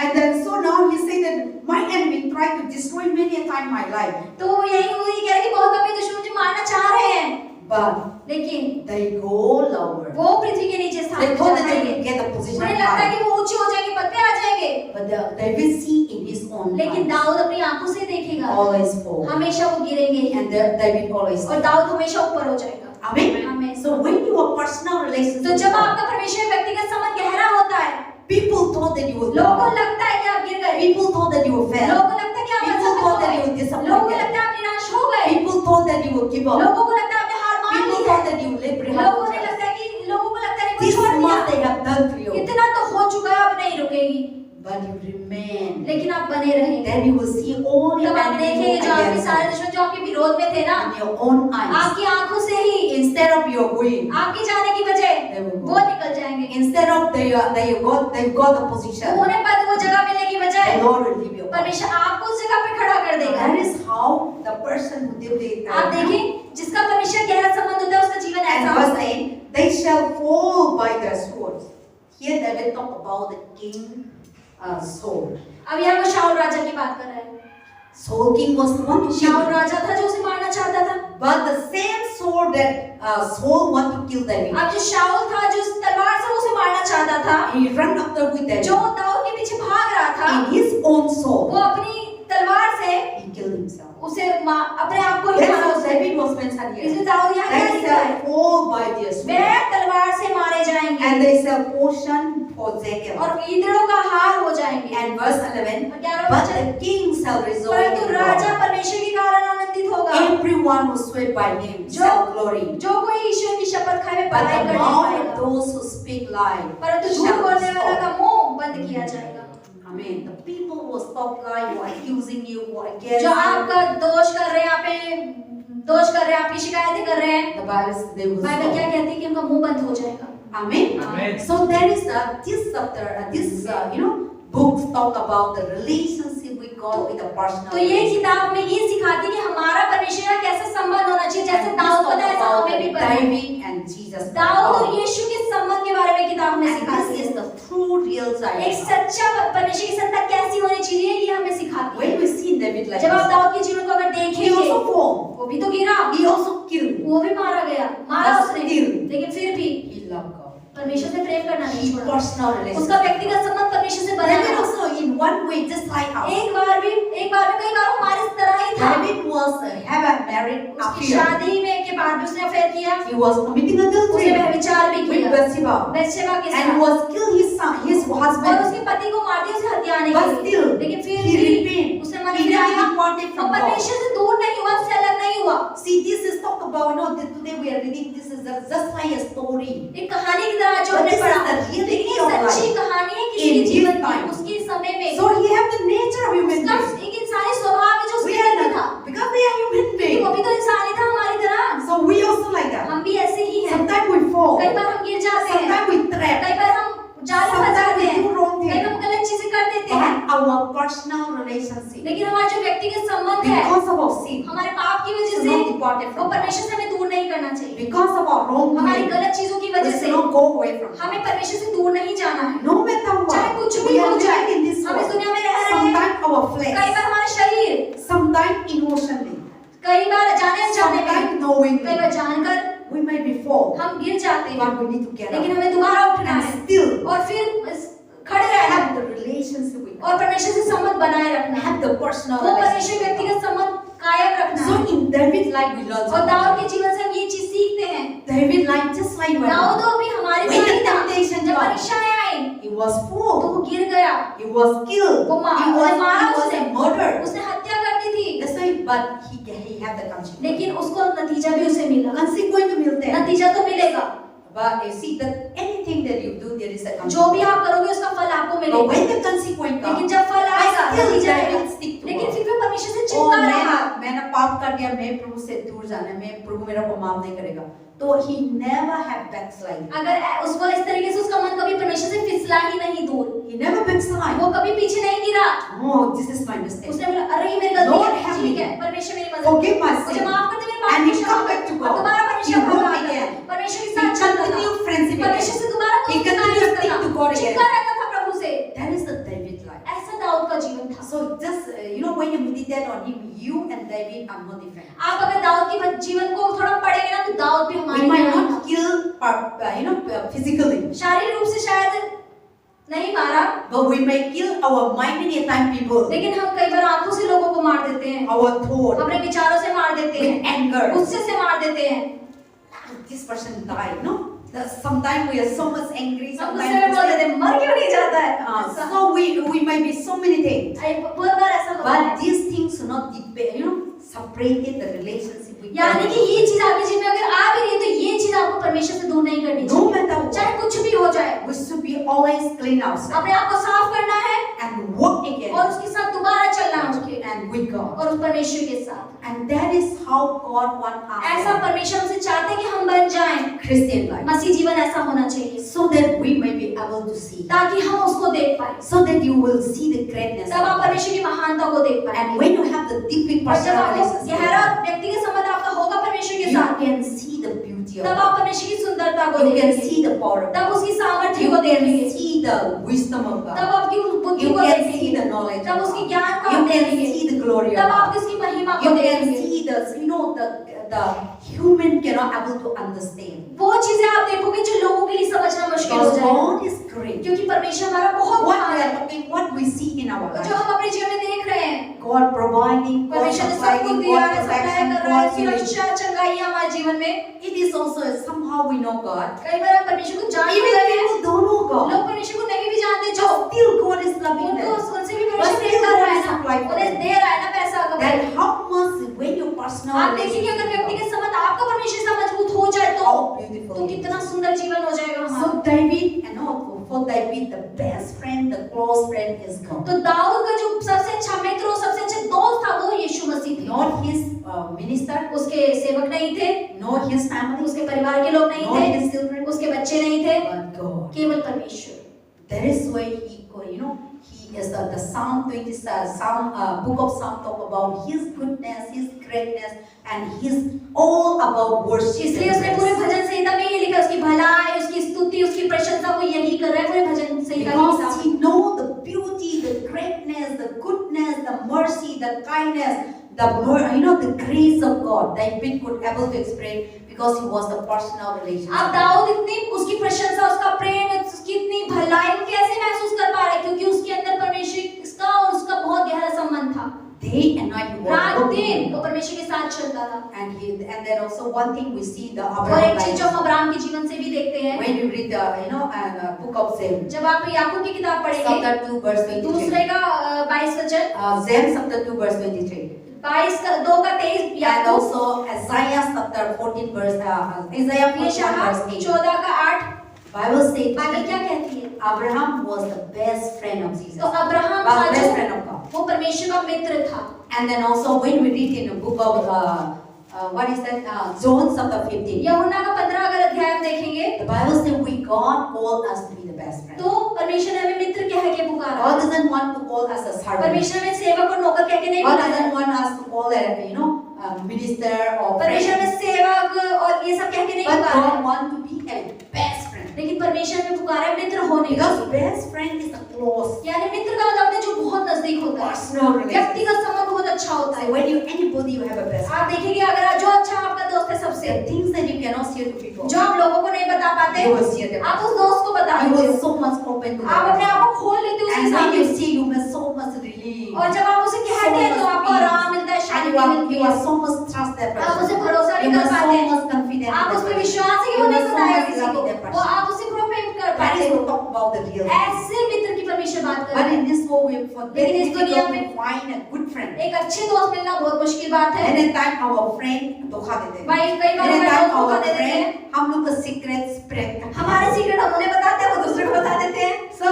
And then so now he said that my enemy tried to destroy many a time my life, तो वो यही कह रहा है कि बहुत कभी दुश्मन मुझे मारना चाह रहे हैं, but लेकिन they go lower. वो पृथ्वी के नीचे स्थान They पर thought that they जाएंगे। would get a position उन्हें लगता है high, कि वो ऊंचे हो जाएंगे, पद पे आ जाएंगे, but they will see in his own लेकिन eyes, दाऊद अपनी आंखों से देखेगा, always fall, हमेशा वो गिरेंगे ही, and they will always और दाऊद हमेशा ऊपर हो जाएगा। Amen. Amen. So when your personal तो relationship, जब आपका परमेश्वर व्यक्तिगत संबंध गहरा होता है, people thought that you would लोगों को fall, लगता है कि आप गिर गए, people thought that you would fail, लोगों को लगता है कि आप people असफल हो thought that you गए, would disappoint लोगों को them. लगता है आप निराश हो गए, People thought that you would give up, लोगों को लगता है आपने हार मान people ली thought है, that you would live लोगों ने behind. लगता है कि लोगों को लगता है कि This छोड़ दिया, much they have done to you, इतना तो हो चुका है, अब नहीं रुकेगी, but you remain. लेकिन आप बने रहेंगे। Then you will see all your तब आप enemies देखेंगे जो आपके against सारे you दुश्मन जो आपके विरोध में थे ना, in your own eyes. आपकी आंखों से ही Instead of your going, आपके जाने की बजाय They will go. वो निकल जाएंगे, instead of they got the position, उन्हें पद वो जगह मिलने की बजाय the Lord will leave you. परमेश्वर आपको उस जगह पे खड़ा कर देगा। That is how the person who deeply आप देखिए जिसका परमेश्वर गहरा संबंध होता है उसका जीवन and ऐसा verse होता है। 8, they shall fall by their swords. Here David talk about the king Saul. अब यहाँ वो शाऊल राजा की बात कर रहा है। Saul king was the one to kill Saul him. राजा था जो उसे मारना चाहता था। But the same sword that Saul want to kill David, अब जो शाऊल था जो उस तलवार से उसे मारना चाहता था, he ran after with David. जो दाऊद के पीछे भाग रहा था, In his own वो sword, अपनी तलवार से he killed himself. उसे अपने आप को ही That's मारा how उसे। David was mentioned here. इसलिए दाऊद यहाँ क्या They लिखा है? shall fall by their sword, वे तलवार से मारे जाएंगे and they shall portion for Jacob. और ईंधनों का हार हो जाएंगे। And verse 11, और 11वां but वचन, the king shall rejoice परंतु in राजा God. परमेश्वर के कारण आनंदित होगा। Everyone who swear by him जो shall glory. जो कोई ईश्वर की शपथ खाए में But बड़ाई the करने mouth of पाएगा, those who speak lie परंतु झूठ shall बोलने वाला stop. का मुंह बंद किया जाएगा। Amen. The people who stop lying, who are accusing you, who are against जो you, आपका दोष कर रहे हैं, आप पे दोष कर रहे हैं, आपकी शिकायतें कर रहे हैं, the Bible says they will Bible क्या stop. कहती है कि उनका मुंह बंद हो जाएगा। Amen. Amen. So there is this chapter, this books talk about the relationship with God with a personal. तो ये किताब में ये सिखाती है कि हमारा परमेश्वर का कैसा संबंध होना चाहिए, जैसे And दाऊद this का था, ऐसा talk हमें भी about पता है। David and Jesus. दाऊद और God. यीशु के संबंध के बारे में किताब में And सिखाती this is है। the true real एक side. सच्चा परमेश्वर की संतान कैसी होनी चाहिए ये हमें सिखाती है। When we see David like जब आप this, दाऊद के जीवन को अगर he देखेंगे, also fall. वो भी तो गिरा, He also killed. वो भी मारा गया, मारा But उसने, still, लेकिन फिर भी He loved God. परमेश्वर से प्रेम करना नहीं He छोड़ा। personal relationship. उसका व्यक्तिगत संबंध परमेश्वर से बना David रहा। also in one way just like us. एक बार में कई बार हमारे तरह ही था। David was have a married उसकी affair. शादी में के बाद भी उसने अफेयर किया, He was committing उसने adultery व्यभिचार भी with किया Bathsheba बेतशेबा के and साथ, was killed his son, his और husband. उसके पति को मार दिया उसे हत्याने But के लिए। still, लेकिन फिर he भी repented. उसने मन He फिराया, never departed वो from God. परमेश्वर से दूर नहीं हुआ, उससे अलग नहीं हुआ। See, this is talk about that today we are reading. This is just like a story. एक कहानी की तरह जो But हमने this is पढ़ा, the reality लेकिन ये of life. सच्ची कहानी है किसी In के his जीवन time. की, उसके समय में So he have the nature of human उसका being. एक इंसानी स्वभाव है जो We उसके are अंदर था, not, because we are human कि beings. वो भी तो इंसान ही था हमारी तरह। So we also like that. हम भी ऐसे ही हैं। Sometimes we fall. कई बार हम गिर जाते हैं, Sometimes we trap. कई बार हम जाल में फंस Sometimes जाते we हैं, do wrong कई बार things. हम गलत चीजें कर देते हैं। But our personal relationship, लेकिन हमारा जो व्यक्तिगत संबंध है, because of our sin, हमारे पाप की वजह should से not depart वो from God. परमेश्वर से हमें दूर नहीं करना चाहिए। Because of our wrong हमारी doing, गलत चीजों की we वजह should से not go away from God. हमें परमेश्वर से दूर नहीं जाना है। No matter चाहे what, कुछ we भी are हो जाए, living in this हम इस world. दुनिया में रह रहे हैं। Sometimes our कई flesh, बार हमारा शरीर, sometimes emotionally, कई बार जाने अनजाने में, sometimes कई knowingly, बार जानकर we may be fall, हम गिर जाते हैं, but we need to get लेकिन up हमें दोबारा उठना है and still और फिर खड़े रहना have है the relationship with और God, परमेश्वर से संबंध बनाए रखना है। have the personal वो परमेश्वर relationship with God. व्यक्तिगत संबंध कायम रखना So है। in David's life we learn और दाऊद something. के जीवन से हम ये चीज सीखते हैं। David life just like when Dawood भी हमारे When तरह ही the था। temptation जब comes, परीक्षाएं आई he was तो full, वो गिर गया, he was killed, वो he was मारा a उसने, murderer. उसने हत्या कर दी थी, That's why, but he had the consequence. लेकिन उसको नतीजा भी उसे मिला। Consequence मिलते हैं. नतीजा तो मिलेगा, But you see that anything that you do, there is a consequence. जो भी आप करोगे उसका फल आपको But मिलेगा। when the consequence लेकिन comes, जब फल आएगा, still नतीजा David आएगा, stick to लेकिन God. फिर भी परमेश्वर से Oh चिपका रहा। मैंने पाप कर दिया मैं प्रभु से दूर जाना है, मैं प्रभु मेरा को माफ नहीं करेगा, तो he never had backslide. अगर उसको इस तरीके से उसका मन कभी परमेश्वर से फिसला ही नहीं दूर, He never backslide. वो कभी पीछे नहीं गिरा, Oh, this is my mistake. उसने बोला अरे ये मेरी गलती Lord, है, help ठीक me. है परमेश्वर मेरी मदद Forgive my मुझे sin. माफ कर दे मेरे पाप And की he क्षमा come कर। back to और God. दोबारा He परमेश्वर को walked आता again. परमेश्वर के He साथ चलता था, continued friendship परमेश्वर again. से दोबारा He दोस्ती continued करता stick to था, God again. चिपका रहता था प्रभु से। That is the David life. ऐसा दाऊद का जीवन था। So just when you meditate on him, you and David are no different. आप अगर दाऊद के जीवन को थोड़ा पढ़ेंगे ना तो दाऊद भी We हमारे might लिए not kill, physically, शारीरिक रूप से शायद नहीं मारा, but we may kill our mind many a time people, लेकिन हम कई बार आंखों से लोगों को मार देते हैं, our thought, अपने विचारों से मार देते with हैं, anger. गुस्से से मार देते हैं। This person died, no? Sometimes we are so much angry. हम गुस्से में बोल देते हैं मर क्यों नहीं जाता है। So we might be so many things. बहुत बार ऐसा होता है। But these things do not separated the relationship with यानी God. कि ये चीज आपके जीवन में अगर आ भी रही है तो ये चीज आपको परमेश्वर से दूर नहीं करनी No चाहिए, matter what, चाहे कुछ भी हो जाए। we should be always clean ourselves अपने आप को साफ करना है and walk again और उसके साथ दोबारा चलना है उसके and with God. और उस परमेश्वर के साथ। And that is how God wants ऐसा us परमेश्वर हमसे चाहते हैं कि हम बन जाएं। Christian life, मसीह जीवन ऐसा होना चाहिए so that we may be able to see, ताकि हम उसको देख पाए, so that you will see the greatness तब of आप God. परमेश्वर की महानता को देख पाए। And when you have the deep और जब personal आपको relationship with गहरा God, व्यक्तिगत संबंध आपका होगा परमेश्वर के you साथ, can see the beauty of तब God. आप परमेश्वर की सुंदरता को You can देखेंगे, see the power of तब God. उसकी सामर्थ्य You को can देखेंगे, see the wisdom of तब God. आपकी बुद्धि You को can देखेंगे, see the knowledge तब of उसकी God. ज्ञान को You आप can देखेंगे, see the glory of तब आप God. उसकी महिमा को You can देखेंगे। see the human cannot able to understand. वो चीजें आप देखोगे जो लोगों के लिए समझना मुश्किल हो Because जाएगा, God is great. क्योंकि परमेश्वर हमारा बहुत What महान we है। are talking, what we see in our जो life, हम अपने जीवन में देख रहे हैं, God providing, God परमेश्वर ने सब कुछ supplying, दिया God है, सप्लाई protection, कर रहा है, God healing. सुरक्षा चंगाई है हमारे जीवन में। It is also somehow we know God. कई बार हम परमेश्वर को जान Even रहे हैं, people don't know God. लोग परमेश्वर को नहीं भी जानते, जो Still God is loving उनको them. उनसे भी But परमेश्वर still प्रेम कर रहा God है is ना, supplying for उन्हें them. दे रहा है ना पैसा कमाने। That how much when your personal आप देखिए कि अगर relationship व्यक्ति with के संबंध आपका परमेश्वर से मजबूत हो जाए God, तो how beautiful तो it is. कितना सुंदर जीवन हो जाएगा हमारा। So David, for David, the best friend, the close friend is God. तो दाऊद का जो सबसे अच्छा मित्र और सबसे अच्छा दोस्त था वो यीशु मसीह थे। Not his minister, उसके सेवक नहीं थे, not his family, उसके परिवार के लोग नहीं not थे, his children, उसके बच्चे नहीं थे, but God. केवल परमेश्वर। That is why he is the Psalm 27, book of Psalm talk about his goodness, his greatness, and his all about worship. इसलिए उसने पूरे भजन संहिता में ये लिखा, उसकी भलाई, उसकी स्तुति, उसकी प्रशंसा वो यही कर रहा है पूरे भजन संहिता के Because हिसाब he know the beauty, the greatness, the goodness, the mercy, the kindness, the grace of God. David could able to explain because he was the personal relationship. अब दाऊद इतनी उसकी प्रशंसा, उसका प्रेम, उसकी इतनी भलाई वो कैसे महसूस कर पा रहे हैं? क्योंकि उसके अंदर परमेश्वर इसका और उसका बहुत गहरा संबंध था। Day and night he was रात working. दिन वो परमेश्वर के साथ चलता था। And then also one thing we see the और Abraham एक चीज जो life. हम अब्राहम के जीवन से भी देखते हैं, When you read the book of James, जब आप याकूब की किताब पढ़ेंगे, chapter 2 verse 23. दूसरे का 22 वचन, James chapter 2 verse 23. 2 का 23, And Yakub, also Isaiah chapter 14 verse Isaiah 41 यशायाह verse 8. 14 का 8, Bible says बाइबल क्या कहती है? Abraham was the best friend of Jesus. तो अब्राहम Was का the best जो friend of God. वो परमेश्वर का मित्र था। And then also when we read in the book of what is that? John chapter 15. यूहन्ना का 15 अगर अध्याय हम देखेंगे, The Bible says we God called us to be the best friend. तो परमेश्वर ने हमें मित्र कह के पुकारा। God doesn't want to call us a servant. परमेश्वर ने सेवक और नौकर कह के नहीं God बुलाया। doesn't want us to call a minister or परमेश्वर ने friend. सेवक और ये सब कह के नहीं But पुकारा, God wants to be a best friend. लेकिन परमेश्वर ने पुकारा है मित्र होने का। Because best friend is a close, यानी मित्र का मतलब है जो बहुत नजदीक होता है, personal relationship. व्यक्तिगत संबंध बहुत अच्छा होता है। So when anybody you have a best friend. आप देखेंगे अगर जो अच्छा आपका दोस्त है सबसे, The things that you cannot share to people, जो आप लोगों को नहीं बता पाते, you will share them. आप उस दोस्त को बता You देते will हो। so much open to आप अपने them. आप को खोल लेते हो उसके And when सामने, you see, you will so much relief. और जब आप उसे कहते हैं तो आपको आराम मिलता है, And शांति you मिलती are है। so much trust that आप उसे person. भरोसा You भी कर are पाते so हैं, much confident. आप in उस that पर person. विश्वास है कि You वो नहीं will so बताया much किसी love को, that वो person. आप उसे प्रोपेट कर That पाते is हो। to talk about the real. ऐसे मित्र की परमेश्वर बात कर But रहे हैं। in this world, we for लेकिन इस दुनिया difficult में to find a good friend. एक अच्छे दोस्त मिलना बहुत मुश्किल बात है। Many time our friend धोखा देते हैं. भाई कई बार Many हमें time दोस्त धोखा our दे देते हैं, friend हम लोग का secret spread. हमारे सीक्रेट हम उन्हें बताते हैं, वो दूसरे को बता देते हैं। So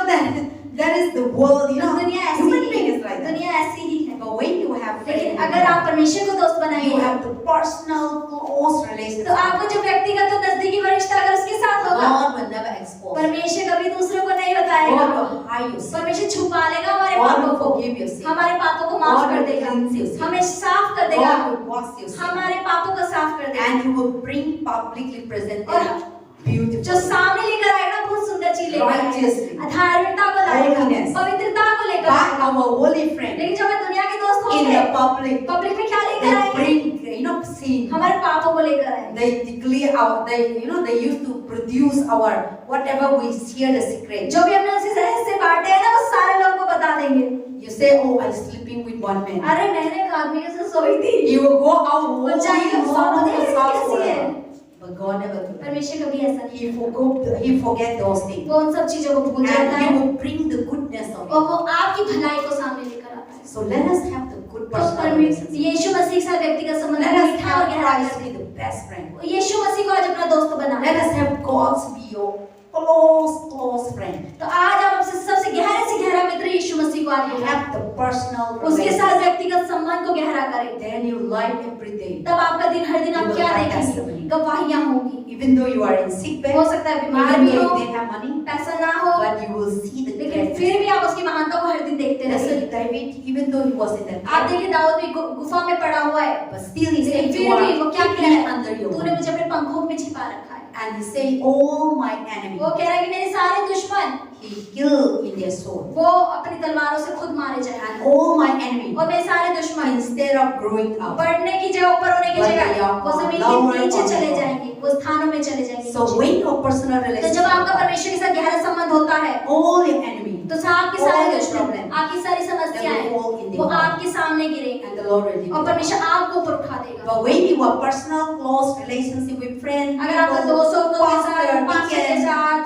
that is the world, दुनिया ऐसी human ही being है, is like that. दुनिया ऐसी ही है। But when you have लेकिन friend, अगर आप परमेश्वर को दोस्त you बनाएंगे have the personal, close relationship. तो आपको जो व्यक्तिगत और नजदीकी रिश्ता अगर उसके साथ होगा, God will never expose. परमेश्वर कभी दूसरों को नहीं बताएगा, God will hide you. परमेश्वर छुपा लेगा हमारे God पापों will को, forgive your sin. हमारे पापों को माफ God कर will देगा, cleanse your sin. हमें साफ कर देगा, God will wash your sin. हमारे पापों को साफ कर देगा, And He will bring publicly presented और beautiful. जो सामने लेकर आएगा बहुत सुंदर चीज लेकर आएगा, Righteously. धार्मिकता को लाएगा, Holiness. पवित्रता को लेकर But आएगा। our holy friend लेकिन जब हम दुनिया के दोस्त in होंगे, the public, पब्लिक में क्या लेकर they आएंगे? bring sin. हमारे पापों को लेकर आएंगे। They declare our, they used to produce our whatever we share the secret. जो भी हमने उसी रहस्य बांटे हैं ना, वो सारे लोगों को बता देंगे। You say, oh, I'm sleeping with one man. अरे मैंने एक आदमी के साथ सोई थी। You will go out वो all जाएंगे, you वो son of बोलेंगे, the south कैसी है? forever. But God never do that. परमेश्वर कभी ऐसा नहीं, He forget those things. वो उन सब चीजों को भूल जाता And है He will bring the goodness of और it. वो आपकी भलाई को सामने लेकर आता है। So let us have the good तो personal relationship. यीशु मसीह के साथ व्यक्तिगत संबंध Let us मीठा और have गहरा Christ करें। be the best friend. यीशु मसीह को आज अपना दोस्त बनाना Let है। us have God be your close friend. तो आज आप सबसे गहरे से गहरा मित्र यीशु मसीह को आज बनाएं। Have the personal उसके relationship. साथ व्यक्तिगत संबंध को गहरा करें। Then you life every day. तब आपका दिन हर दिन You आप will क्या have देखेंगे? testimony. गवाहियां होंगी। Even though you are in sick bed, हो सकता है बीमार even भी though हो, you don't have money, पैसा ना हो, but you will see the लेकिन greatness. फिर भी आप उसकी महानता को हर दिन देखते That's रहेंगे। why David, even though he was in the आप देखिए दाऊद भी गुफा में पड़ा हुआ है, but still he लेकिन said, फिर "You भी वो are क्या keep कह me रहा under है? your तूने wing." मुझे अपने पंखों में छिपा रखा है। And he said, "All my enemies, वो कह रहा है कि मेरे सारे दुश्मन he killed in their soul, वो अपनी तलवारों से खुद मारे जाएंगे and all my enemies, और मेरे सारे दुश्मन instead of growing up." बढ़ने की जगह ऊपर होने की But they जगह are वो जमीन lower के नीचे on चले the ground. जाएंगे, वो स्थानों में चले जाएंगे। So when your personal तो relationship, जब आपका परमेश्वर के साथ गहरा संबंध होता है, all your enemies, तो आपके all सारे your दुश्मन, problems, आपकी सारी समस्याएं they will fall in the वो ground. आपके सामने गिरेंगे and the Lord will give और you. परमेश्वर आपको ऊपर उठा देगा। But when you have personal close relationship with friends, अगर आपका दोस्तों के साथ, पास्टर के deacons, साथ,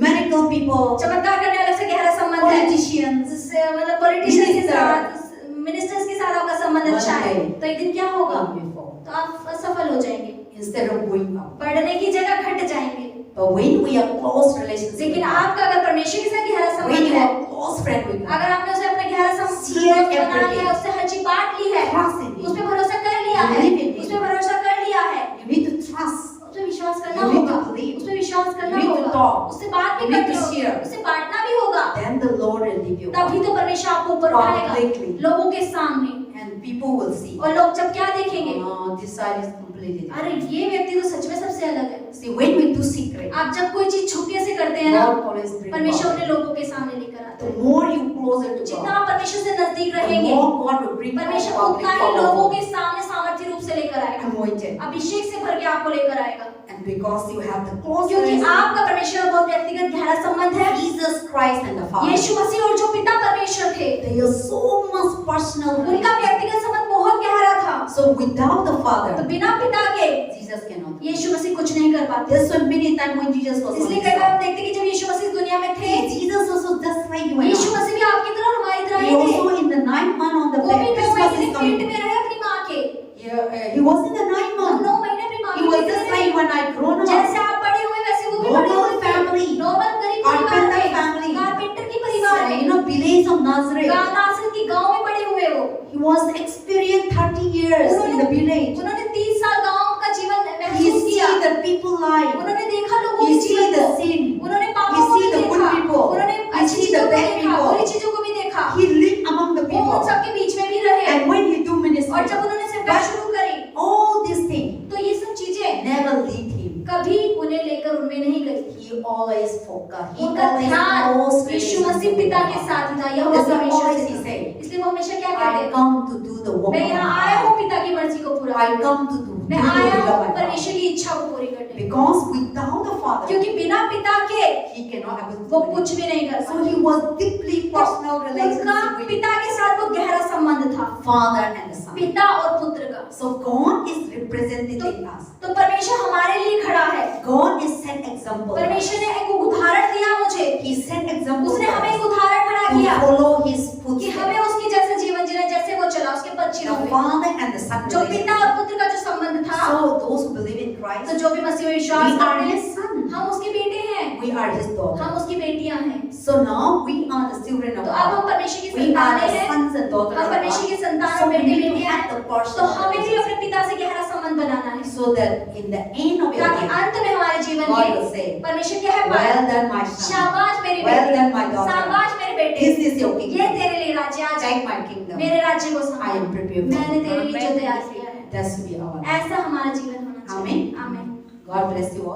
medical people, चमत्कार करने वाले से गहरा संबंध है, politicians, जिससे मतलब पॉलिटिशियंस के Minister. साथ, मिनिस्टर्स के साथ आपका संबंध अच्छा है, One day. तो एक दिन क्या होगा? God will fall. तो आप असफल हो जाएंगे, instead of going up. बढ़ने की जगह घट जाएंगे। But when we have close relationship with लेकिन God, आपका अगर परमेश्वर के साथ गहरा when संबंध you है, are close friend with God, अगर आपने उसे अपना गहरा Share संबंध बना everything. लिया, उससे हर चीज बांट ली है, trust in Him. उस पे भरोसा कर लिया है, Believe in Him. उस पे भरोसा कर लिया है, You need to trust. उस पे विश्वास करना You need होगा, to believe. उस पे विश्वास करना You need to होगा, talk. उससे बात भी You need करनी to होगी, share. उससे बांटना भी होगा, Then the Lord will give you. तभी तो परमेश्वर आपको ऊपर उठाएगा Publicly. लोगों के सामने। And people will see. और लोग जब क्या देखेंगे? This side is completely different. अरे ये व्यक्ति तो सच में सबसे अलग है। See, when we do secret, आप जब कोई चीज छुपके से करते हैं ना, God always brings परमेश्वर power. उन्हें लोगों के सामने लेकर आता The है। more you closer to जितना God, आप परमेश्वर से नजदीक the रहेंगे, more God will bring परमेश्वर power, उतना ही लोगों के सामने सामर्थ्य रूप से लेकर आएगा, anointed. अभिषेक से भर के आपको लेकर आएगा। And because you have the close क्योंकि relationship आपका परमेश्वर बहुत व्यक्तिगत गहरा संबंध है। with Jesus Christ and the Father, यीशु मसीह और जो पिता परमेश्वर थे, they are so much personal उनका relationship. व्यक्तिगत संबंध बहुत गहरा था। So without the तो Father, बिना पिता के Jesus cannot. यीशु मसीह कुछ नहीं कर पाते। There's so many times when Jesus was on इसलिए this कई बार हम earth. देखते हैं कि जब यीशु मसीह दुनिया में थे, Jesus also just like you and Yeshu I. मसीह भी आपकी तरह हमारी तरह He ही थे। also in the 9th month on the वो भी bed. 9 Christmas महीने is पेट coming. में रहे अपनी माँ के। He was in the 9th वो month. 9 महीने अपनी माँ He was के just पेट में like when I grown रहे। जैसे up. आप बड़े हुए वैसे वो भी बड़े Normal हुए थे। family. नॉर्मल गरीब परिवार Carpenter में, family. कारपेंटर की परिवार में, village of Nazareth. नासरत की गांव में बड़े हुए वो। He was experienced 30 years in the village. उन्होंने 30 साल गांव का जीवन He महसूस see किया। the people life. उन्होंने देखा लोगों He के see जीवन the को। sin. उन्होंने He पापों को भी see the good देखा। people. उन्होंने He अच्छी see चीजों the को bad देखा, बुरी people. चीजों को भी देखा। He lived among the वो उन people. सबके बीच में भी रहे। And when he do और ministry, जब उन्होंने सेवा शुरू करी, all these things तो ये सब चीजें never lead him. कभी उन्हें लेकर उनमें नहीं गई। He always focused. He उनका always ध्यान close Yeshu relationship Masih with पिता God. के साथ ही था। यह That's why परमेश्वर always से he था। said, इसलिए वो हमेशा क्या कहते I हैं? come to do the work मैं of यहाँ God. आया हूँ पिता की मर्जी को पूरा I करने। come to do मैं the आया will हूँ of God. परमेश्वर की इच्छा को पूरी करने। Because without the Father, क्योंकि बिना पिता के he cannot able to वो do कुछ it. भी नहीं कर So सकता। he was deeply personal उनका relationship with पिता के साथ बहुत गहरा संबंध था, Father and the Son. पिता और पुत्र का। So God is represented in us. तो परमेश्वर हमारे लिए खड़ा है। God is set example. परमेश्वर ने एक उदाहरण दिया मुझे। He set example उसने for हमें us एक उदाहरण खड़ा to किया follow his कि footsteps. हमें उसकी जैसे जीवन जीना, जैसे वो चला उसके पद चिन्हों The में। Father and the Son जो पिता relationship. और पुत्र का जो संबंध था, So those who believe in Christ, तो जो भी मसीह में we विश्वास are करते His हैं, son. हम उसके बेटे हैं, We are His daughter. हम उसकी बेटियां हैं। So now we are the children of तो अब हम God. परमेश्वर की We are संतानें the हैं, sons and daughters हम of परमेश्वर के God. संतान So और we बेटे need to बेटियां have the हैं। personal तो हमें भी relationship. अपने पिता से गहरा संबंध बनाना है, So that in the end of your ताकि life, अंत में हमारे जीवन God will में say, परमेश्वर क्या है, well done my son, शाबाश मेरी well बेटी, done my daughter, शाबाश मेरे बेटे, this is your ये kingdom, तेरे लिए राज्य, आज take my kingdom, मेरे राज्य को I संभाल, am prepared for मैंने you. तेरे लिए जो तैयार किया है। That should be our life. ऐसा हमारा जीवन होना चाहिए। Amen. आमीन। God bless you all.